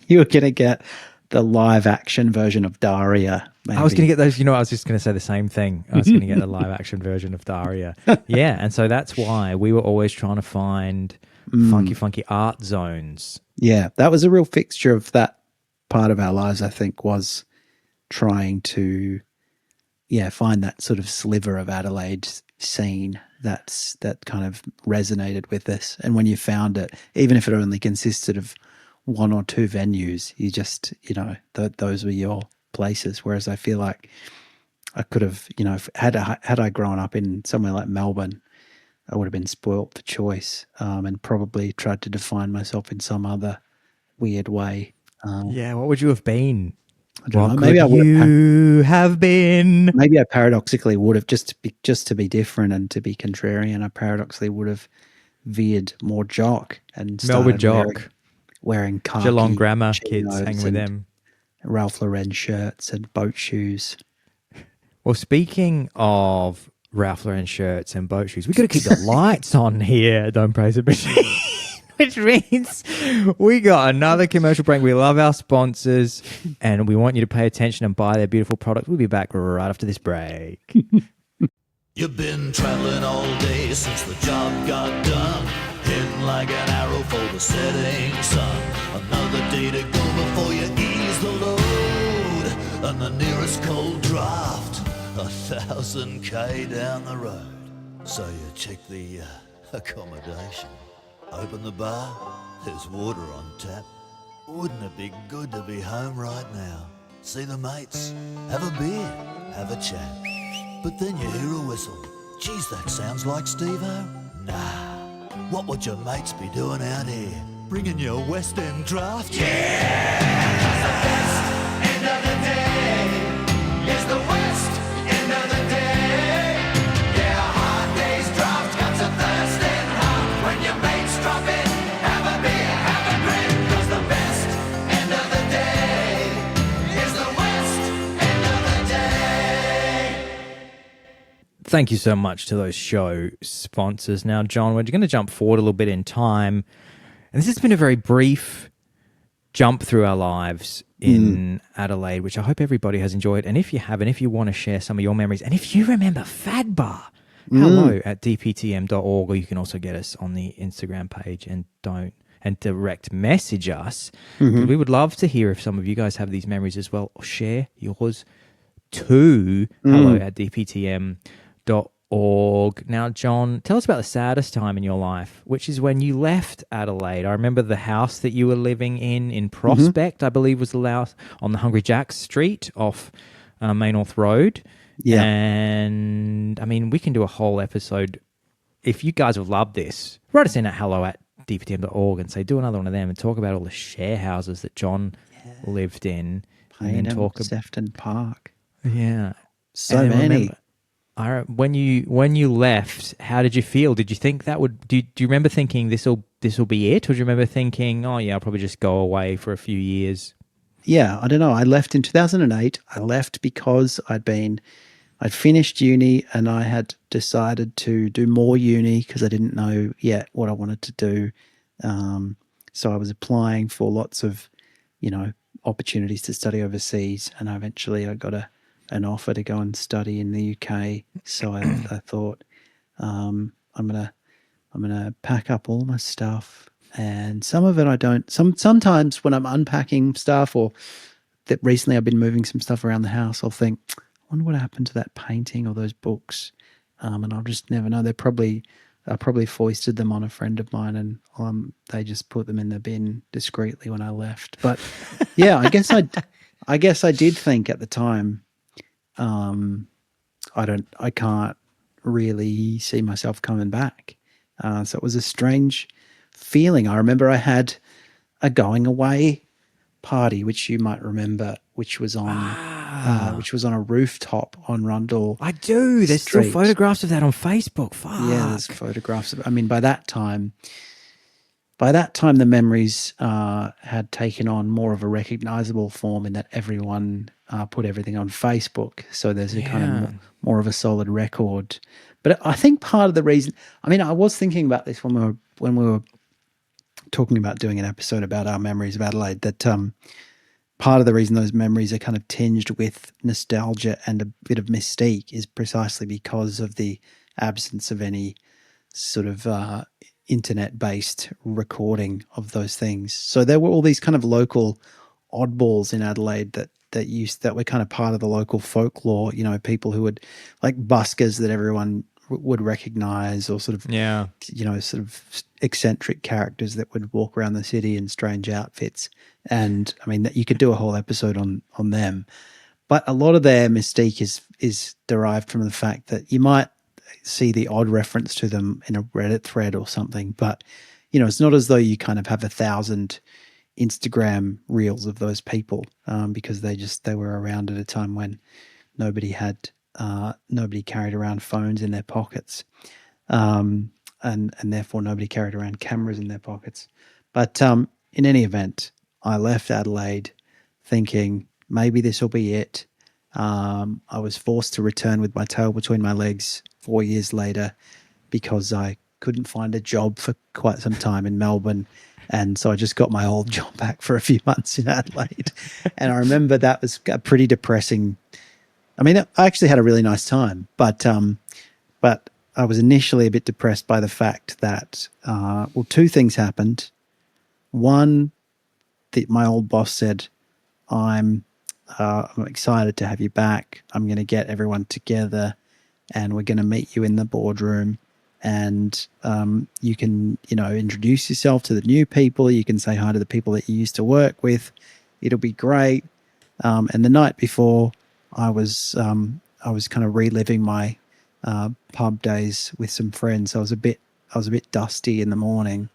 You were going to get the live action version of Daria. Maybe. I was going to get those, you know, I was just going to say the same thing. I was going to get the live action version of Daria. Yeah, and so that's why we were always trying to find funky art zones. Yeah, that was a real fixture of that part of our lives, I think, was trying to, find that sort of sliver of Adelaide scene that kind of resonated with us. And when you found it, even if it only consisted of one or two venues, you just, those were your places. Whereas I feel like I could have, had I grown up in somewhere like Melbourne, I would have been spoilt for choice, and probably tried to define myself in some other weird way. What would you have been? I don't know. Maybe I would have been. Maybe I paradoxically would have, just to be different and to be contrarian, I paradoxically would have veered more jock and Melbourne jock. Wearing khaki Geelong Grammar kids, hanging with them. Ralph Lauren shirts and boat shoes. Well, speaking of Ralph Lauren shirts and boat shoes, we've got to keep the lights on here, Don't Praise the Machine. Which means we got another commercial break. We love our sponsors and we want you to pay attention and buy their beautiful products. We'll be back right after this break. You've been traveling all day since the job got done, hitting like an arrow for the setting sun. Another day to go before you ease the load. and the nearest cold draft 1,000 k down the road. So you check the accommodation, open the bar, there's water on tap. Wouldn't it be good to be home right now? See the mates, have a beer, have a chat. But then you hear a whistle. Geez, that sounds like Steve-O. Nah, what would your mates be doing out here? Bringing your West End draft? Yeah! 'Cause the best end of the day is the West End of the day. Yeah, a hard day's draft comes a Thursday night. When your mates drop in, have a beer, have a grin. 'Cause the best end of the day is the West End of the day. Thank you so much to those show sponsors. Now, John, we're going to jump forward a little bit in time. And this has been a very brief jump through our lives in Adelaide, which I hope everybody has enjoyed. And if you haven't, if you want to share some of your memories, and if you remember Fad Bar, hello at dptm.org, or you can also get us on the Instagram page and direct message us. We would love to hear if some of you guys have these memories as well, or share yours too. Hello at dptm.org. Now, John, tell us about the saddest time in your life, which is when you left Adelaide. I remember the house that you were living in Prospect, I believe was the house on the Hungry Jack's Street off Main North Road. Yeah. And, I mean, we can do a whole episode. If you guys have loved this, write us in at hello@dptm.org and say, do another one of them and talk about all the share houses that John lived in. Payneham, Sefton Park. Yeah. So And then many. remember, when you left, how did you feel? Did you think that would? Do you remember thinking this will be it, or do you remember thinking, oh yeah, I'll probably just go away for a few years? Yeah, I don't know. I left in 2008. I left because I'd finished uni and I had decided to do more uni because I didn't know yet what I wanted to do. So I was applying for lots of, opportunities to study overseas, and eventually I got an offer to go and study in the UK. So I thought, I'm gonna pack up all my stuff, and some of it I don't. Sometimes when I'm unpacking stuff, or that recently I've been moving some stuff around the house, I'll think, I wonder what happened to that painting or those books, and I'll just never know. I probably foisted them on a friend of mine, and they just put them in the bin discreetly when I left. But yeah, I guess I did think at the time. I can't really see myself coming back. So it was a strange feeling. I remember I had a going away party, which you might remember, which was on a rooftop on Rundle. I do. There's Street. still photographs of that on Facebook. Fuck. Yeah, there's photographs of. I mean, by that time, the memories had taken on more of a recognizable form in that everyone put everything on Facebook. So there's a kind of more of a solid record. But I think part of the reason, I was thinking about this when we were talking about doing an episode about our memories of Adelaide, that part of the reason those memories are kind of tinged with nostalgia and a bit of mystique is precisely because of the absence of any sort of internet-based recording of those things. So there were all these kind of local oddballs in Adelaide that were kind of part of the local folklore. People who would, like, buskers that everyone would recognize, or sort of sort of eccentric characters that would walk around the city in strange outfits. And that you could do a whole episode on them. But a lot of their mystique is derived from the fact that you might see the odd reference to them in a Reddit thread or something, but it's not as though you kind of have 1,000 Instagram reels of those people, because they were around at a time when nobody carried around phones in their pockets, and therefore nobody carried around cameras in their pockets. But in any event, I left Adelaide thinking maybe this will be it. I was forced to return with my tail between my legs 4 years later because I couldn't find a job for quite some time in Melbourne. And so I just got my old job back for a few months in Adelaide. And I remember that was a pretty depressing. I actually had a really nice time, but I was initially a bit depressed by the fact that, two things happened. One, my old boss said, I'm I'm excited to have you back. I'm going to get everyone together and we're going to meet you in the boardroom. And you can, introduce yourself to the new people. You can say hi to the people that you used to work with. It'll be great. And the night before, I was kind of reliving my pub days with some friends. I was a bit dusty in the morning,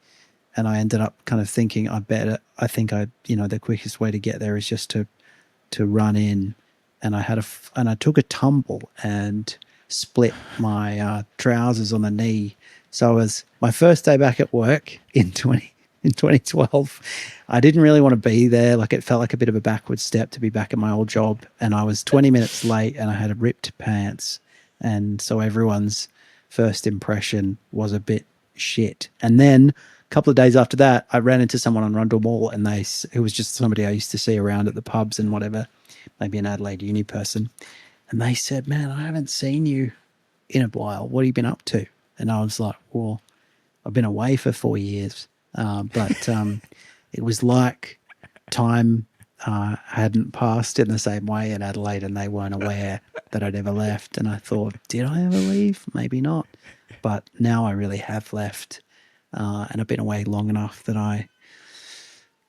and I ended up kind of thinking, the quickest way to get there is just to run in. And I took a tumble and split my trousers on the knee. So it was my first day back at work in 2012. I didn't really want to be there. Like, it felt like a bit of a backward step to be back at my old job. And I was 20 minutes late and I had ripped pants. And so everyone's first impression was a bit shit. And then a couple of days after that, I ran into someone on Rundle Mall, and it was just somebody I used to see around at the pubs and whatever, maybe an Adelaide uni person. And they said, "Man, I haven't seen you in a while. What have you been up to?" And I was like, "Well, I've been away for 4 years." But it was like time hadn't passed in the same way in Adelaide, and they weren't aware that I'd ever left. And I thought, did I ever leave? Maybe not. But now I really have left, and I've been away long enough that I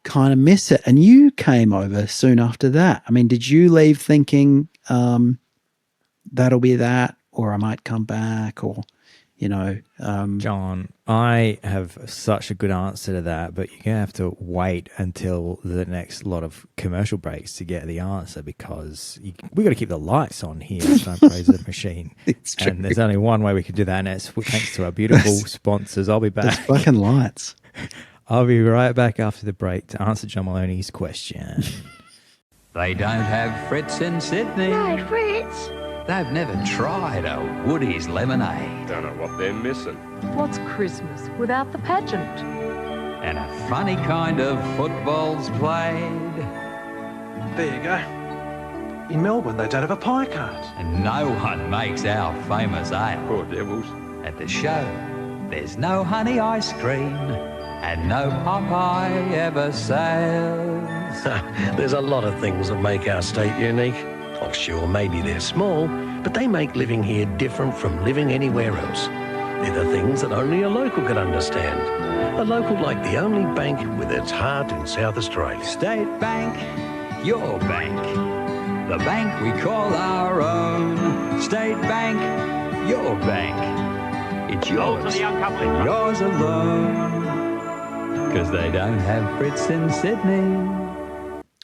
kind of miss it. And you came over soon after that. I mean, did you leave thinking that'll be that, or I might come back, or, John, I have such a good answer to that, but you're going to have to wait until the next lot of commercial breaks to get the answer, because we got to keep the lights on here. Don't praise the machine. It's true. And there's only one way we can do that, and it's thanks to our beautiful sponsors. I'll be back. Those fucking lights. I'll be right back after the break to answer John Maloney's question. They don't have Fritz in Sydney. No, Fritz. They've never tried a Woody's lemonade. Don't know what they're missing. What's Christmas without the pageant? And a funny kind of football's played. There you go. In Melbourne, they don't have a pie cart. And no one makes our famous ale. Poor devils. At the show, there's no honey ice cream. And no Popeye ever sails. There's a lot of things that make our state unique. Oh, sure, maybe they're small, but they make living here different from living anywhere else. They're the things that only a local can understand. A local like the only bank with its heart in South Australia. State Bank, your bank. The bank we call our own. State Bank, your bank. It's yours, yours alone. 'Cause they don't have Fritz in Sydney.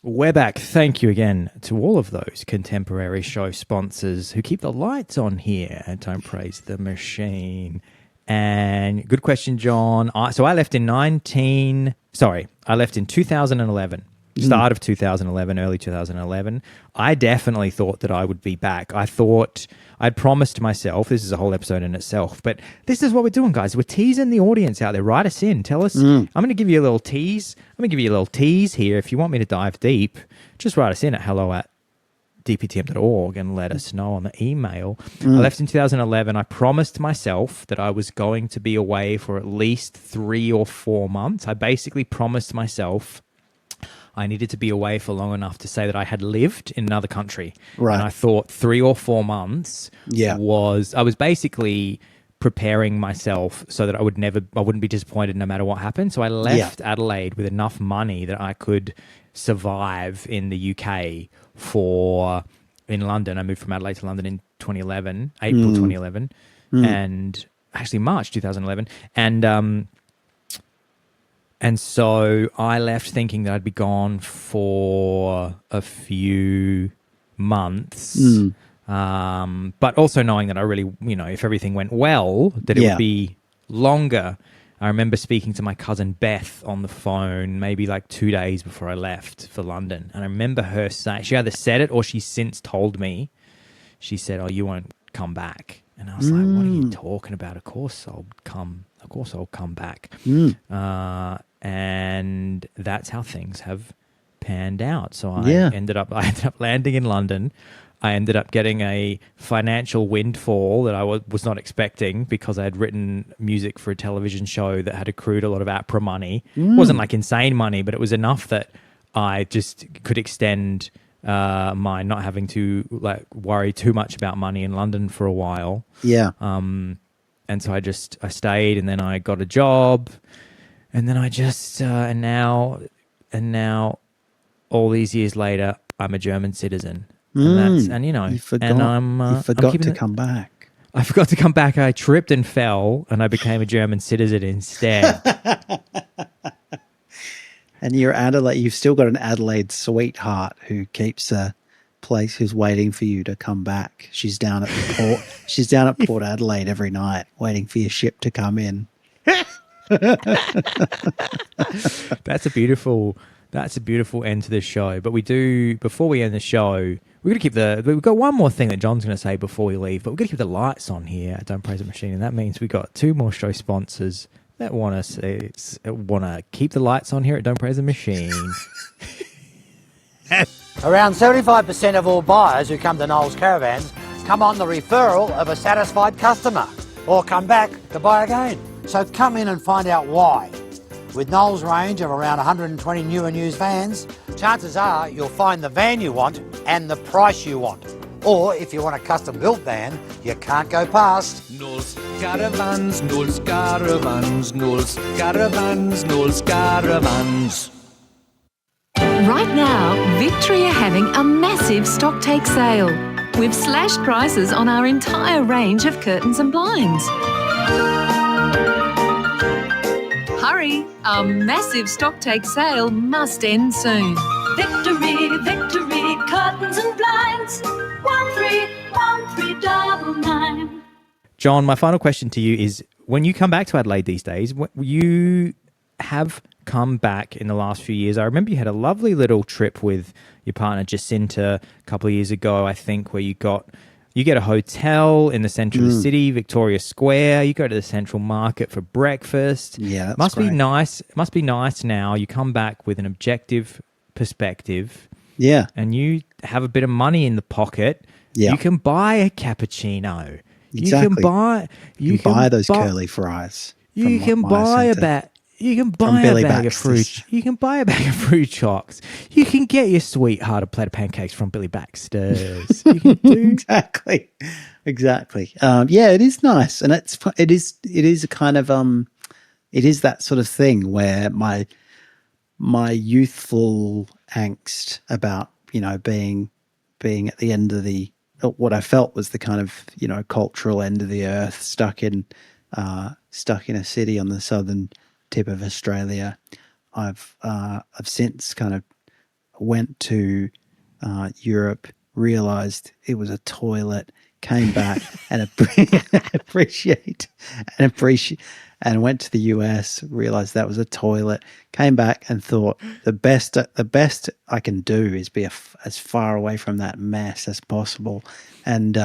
We're back. Thank you again to all of those contemporary show sponsors who keep the lights on here and don't praise the machine. And good question, John. So I left in 2011. Start of 2011, early 2011. I definitely thought that I would be back. I thought I'd promised myself, this is a whole episode in itself, but this is what we're doing, guys. We're teasing the audience out there. Write us in. Tell us. I'm going to give you a little tease. I'm going to give you a little tease here. If you want me to dive deep, just write us in at hello@dptm.org and let us know on the email. I left in 2011. I promised myself that I was going to be away for at least 3 or 4 months. I basically promised myself I needed to be away for long enough to say that I had lived in another country. Right. And I thought 3 or 4 months I was basically preparing myself so that I wouldn't be disappointed no matter what happened. So I left Adelaide with enough money that I could survive in the UK in London. I moved from Adelaide to London in 2011, April 2011, and actually March 2011. And so I left thinking that I'd be gone for a few months, but also knowing that I really, if everything went well, that it would be longer. I remember speaking to my cousin Beth on the phone maybe like 2 days before I left for London. And I remember her saying, she either said it or she's since told me, she said, "Oh, you won't come back." And I was like, "What are you talking about? Of course I'll come back." And that's how things have panned out. So I ended up landing in London. I ended up getting a financial windfall that I was not expecting because I had written music for a television show that had accrued a lot of APRA money. It wasn't like insane money, but it was enough that I just could extend my not having to like worry too much about money in London for a while. Yeah. And so I stayed, and then I got a job, and then I just and now all these years later, I'm a German citizen, and you forgot, and you forgot to come back. I forgot to come back. I tripped and fell, and I became a German citizen instead. And you've still got an Adelaide sweetheart who keeps a place, who's waiting for you to come back. She's down at the port. She's down at Port Adelaide every night, waiting for your ship to come in. That's a beautiful end to the show. But before we end the show, we've got one more thing that John's going to say before we leave, but we've got to keep the lights on here at Don't Praise the Machine, and that means we've got 2 more show sponsors that want to keep the lights on here at Don't Praise the Machine. Around 75% of all buyers who come to Noel's Caravans come on the referral of a satisfied customer or come back to buy again. So come in and find out why. With Noel's range of around 120 new and used vans, chances are you'll find the van you want and the price you want. Or if you want a custom-built van, you can't go past Noel's Caravans, Noel's Caravans, Noel's Caravans, Noel's Caravans. Right now, Victory are having a massive stock take sale. We've slashed prices on our entire range of curtains and blinds. Hurry, our massive stock take sale must end soon. Victory, Victory, curtains and blinds. 131399. John, my final question to you is, when you come back to Adelaide these days, you have come back in the last few years. I remember you had a lovely little trip with your partner Jacinta a couple of years ago, I think, where you get a hotel in the centre of the city, Victoria Square. You go to the Central Market for breakfast. Yeah, that's must great. be nice. It must be nice now. You come back with an objective perspective. Yeah. And you have a bit of money in the pocket. Yeah. You can buy a cappuccino. Exactly. You can buy those curly fries. You can buy a bag. You can buy a bag of fruit. You can buy a bag of fruit chocks. You can get your sweetheart a plate of pancakes from Billy Baxter's. You can do exactly. Yeah, it is nice, and it is a kind of it is that sort of thing where my youthful angst about being at the end of what I felt was the kind of cultural end of the earth, stuck in a city on the southern tip of Australia. I've since kind of went to Europe, realized it was a toilet, came back and appreciate and went to the US, realized that was a toilet, came back and thought the best I can do is be as far away from that mess as possible. And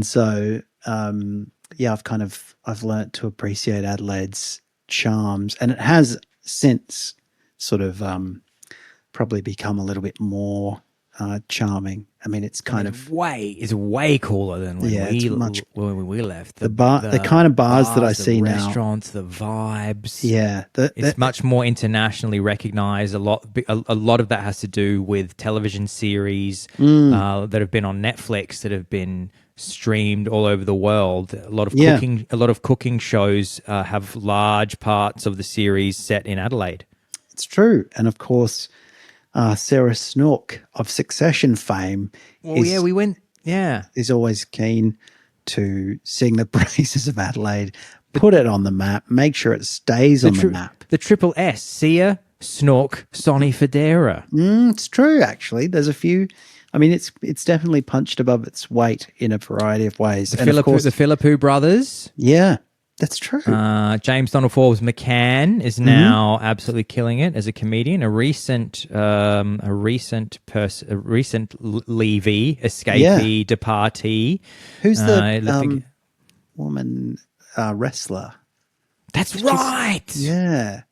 so I've learnt to appreciate Adelaide's charms, and it has since sort of probably become a little bit more charming. I mean, it's way cooler than when we left. The kind of bars that I see now, restaurants, the vibes. Yeah, it's much more internationally recognized. A lot of that has to do with television series that have been on Netflix, that have been streamed all over the world. A lot of cooking shows have large parts of the series set in Adelaide. It's true, and of course, Sarah Snook of Succession fame. Is always keen to sing the praises of Adelaide, put it on the map, make sure it stays on the map. The triple S: Sia, Snook, Sonny Fodera. It's true, actually. There's a few. I mean, it's definitely punched above its weight in a variety of ways. The Philippou brothers. Yeah, that's true. James Donald Forbes McCann is now absolutely killing it as a comedian. A recent Levy, escapee, departee. Who's the woman wrestler? That's right. Yeah.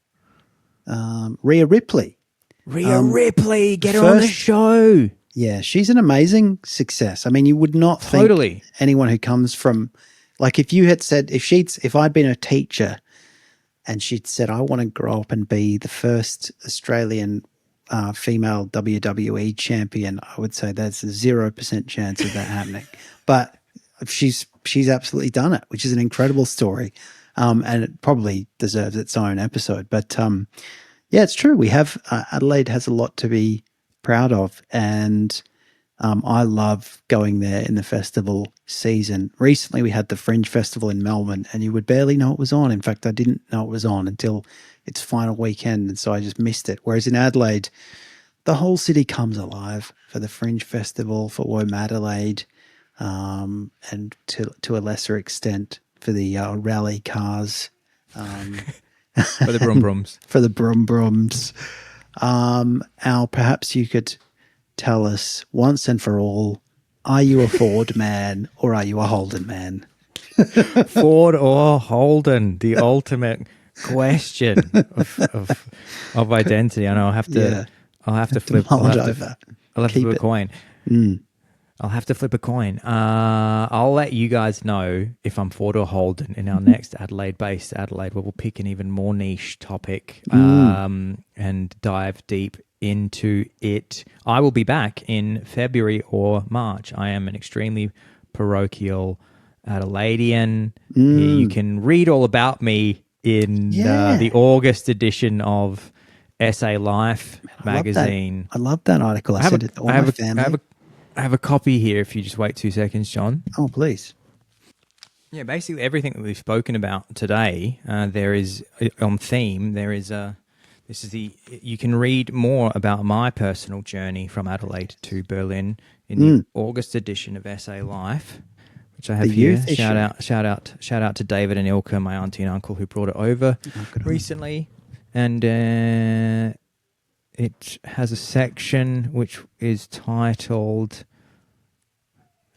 Rhea Ripley. Ripley, get her on the show. Yeah, she's an amazing success. I mean, you would not think anyone who comes from, like, if you had said, if I'd been a teacher and she'd said, I want to grow up and be the first Australian female WWE champion, I would say there's a 0% chance of that happening. But she's absolutely done it, which is an incredible story, and it probably deserves its own episode. But yeah, it's true. We have Adelaide has a lot to be proud of, and I love going there in the festival season. Recently, we had the Fringe Festival in Melbourne, and you would barely know it was on. In fact, I didn't know it was on until its final weekend, and so I just missed it. Whereas in Adelaide, the whole city comes alive for the Fringe Festival, for Womadelaide, and to a lesser extent for the rally cars. For the Brum Brums. For the Brum Brums. Al, perhaps you could tell us once and for all, are you a Ford man or are you a Holden man? Ford or Holden, the ultimate question of identity. I know I'll have to flip a coin. I'll have to flip a coin. I'll let you guys know if I'm Ford or Holden in our next Adelaide-based Adelaide, where we'll pick an even more niche topic and dive deep into it. I will be back in February or March. I am an extremely parochial Adelaidean. You can read all about me in the August edition of SA Life magazine. I love that article. I sent it to all my family. I have a copy here if you just wait 2 seconds, John. Oh, please. Yeah, basically everything that we've spoken about today, there is on theme. You can read more about my personal journey from Adelaide to Berlin in the August edition of SA Life, which I have here. Shout out to David and Ilka, my auntie and uncle, who brought it over recently. And it has a section which is titled,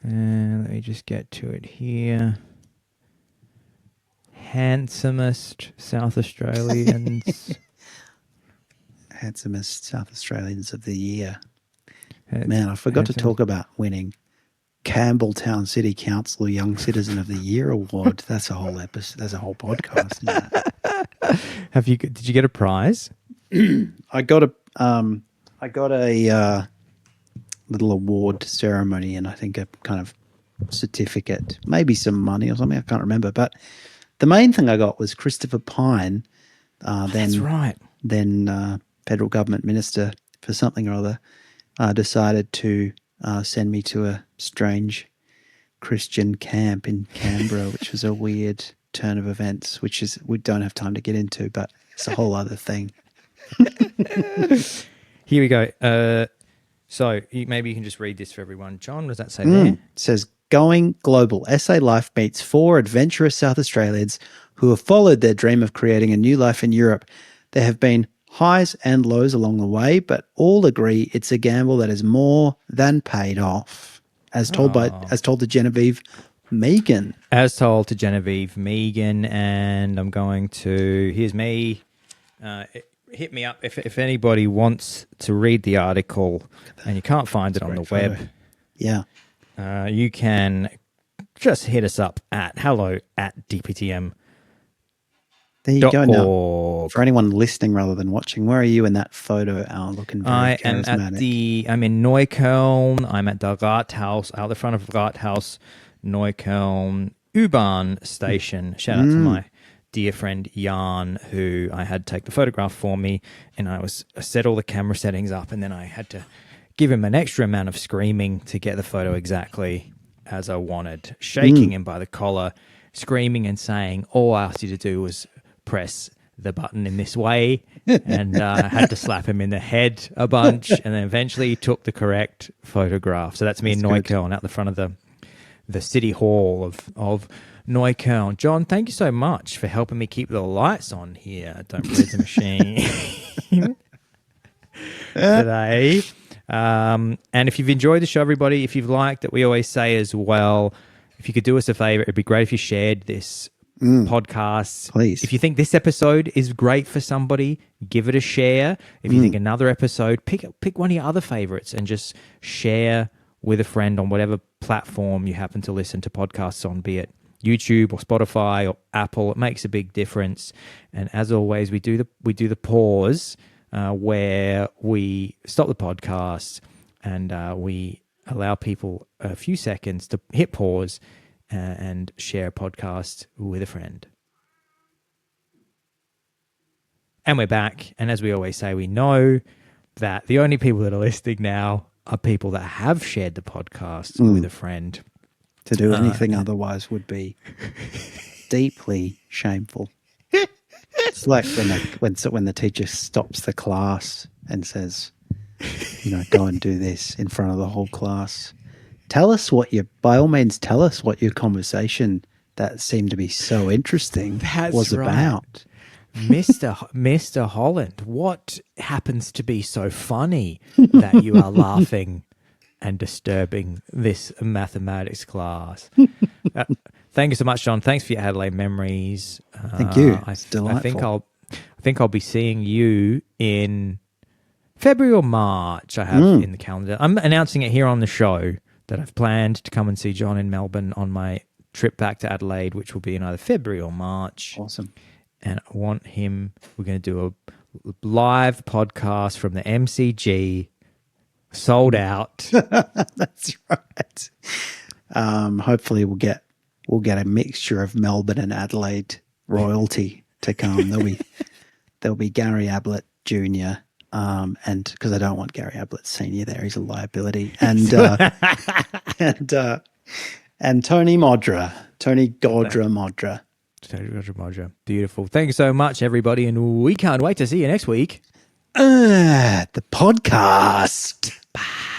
let me just get to it here, Handsomest South Australians. Handsomest South Australians of the year. Man, I forgot to talk about winning Campbelltown City Council Young Citizen of the Year award. That's a whole episode. That's a whole podcast. Did you get a prize? I got a little award ceremony, and I think a kind of certificate, maybe some money or something. I can't remember. But the main thing I got was Christopher Pyne. That's right. Then federal government minister for something or other, decided to send me to a strange Christian camp in Canberra, which was a weird turn of events, which is we don't have time to get into, but it's a whole other thing. Here we go. So maybe you can just read this for everyone. John, what does that say there? It says, going global, SA Life meets 4 adventurous South Australians who have followed their dream of creating a new life in Europe. There have been highs and lows along the way, but all agree it's a gamble that is more than paid off, as told to Genevieve Megan. As told to Genevieve Megan, and I'm going to, here's me. Hit me up if anybody wants to read the article and you can't find it on the web. Yeah. You can just hit us up at hello@dptm.org. There you go now. For anyone listening rather than watching, where are you in that photo, Al? Looking very charismatic. I'm in Neukölln. I'm at the Rathaus, out the front of Rathaus, Neukölln, U-Bahn station. Shout out to my dear friend Jan, who I had take the photograph for me, and I set all the camera settings up, and then I had to give him an extra amount of screaming to get the photo exactly as I wanted, shaking him by the collar, screaming and saying, all I asked you to do was press the button in this way, and I had to slap him in the head a bunch, and then eventually he took the correct photograph. So that's me in Neukölln, out the front of the city hall of Neukölln. John, thank you so much for helping me keep the lights on here. Don't Breathe the Machine today. And if you've enjoyed the show, everybody, if you've liked it, we always say as well, if you could do us a favor, it'd be great if you shared this podcast. Please. If you think this episode is great for somebody, give it a share. If you think another episode, pick one of your other favorites and just share with a friend on whatever platform you happen to listen to podcasts on, be it YouTube or Spotify or Apple. It makes a big difference. And as always, we do the pause where we stop the podcast and we allow people a few seconds to hit pause and share a podcast with a friend. And we're back. And as we always say, we know that the only people that are listening now are people that have shared the podcast with a friend. To do anything otherwise would be deeply shameful. It's like when the teacher stops the class and says, go and do this in front of the whole class. By all means, tell us what your conversation that seemed to be so interesting was about. Mr. Holland, what happens to be so funny that you are laughing and disturbing this mathematics class? Thank you so much, John. Thanks for your Adelaide memories. Thank you. It's delightful. I think I'll be seeing you in February or March. I have in the calendar. I'm announcing it here on the show that I've planned to come and see John in Melbourne on my trip back to Adelaide, which will be in either February or March. Awesome. And I want him. We're going to do a live podcast from the MCG, sold out. That's right. Hopefully, we'll get a mixture of Melbourne and Adelaide royalty to come. There'll be Gary Ablett Jr. And because I don't want Gary Ablett Sr. there, he's a liability, and Tony Modra, Tony Godra Modra. Beautiful. Thank you so much, everybody, and we can't wait to see you next week. The podcast. Bye.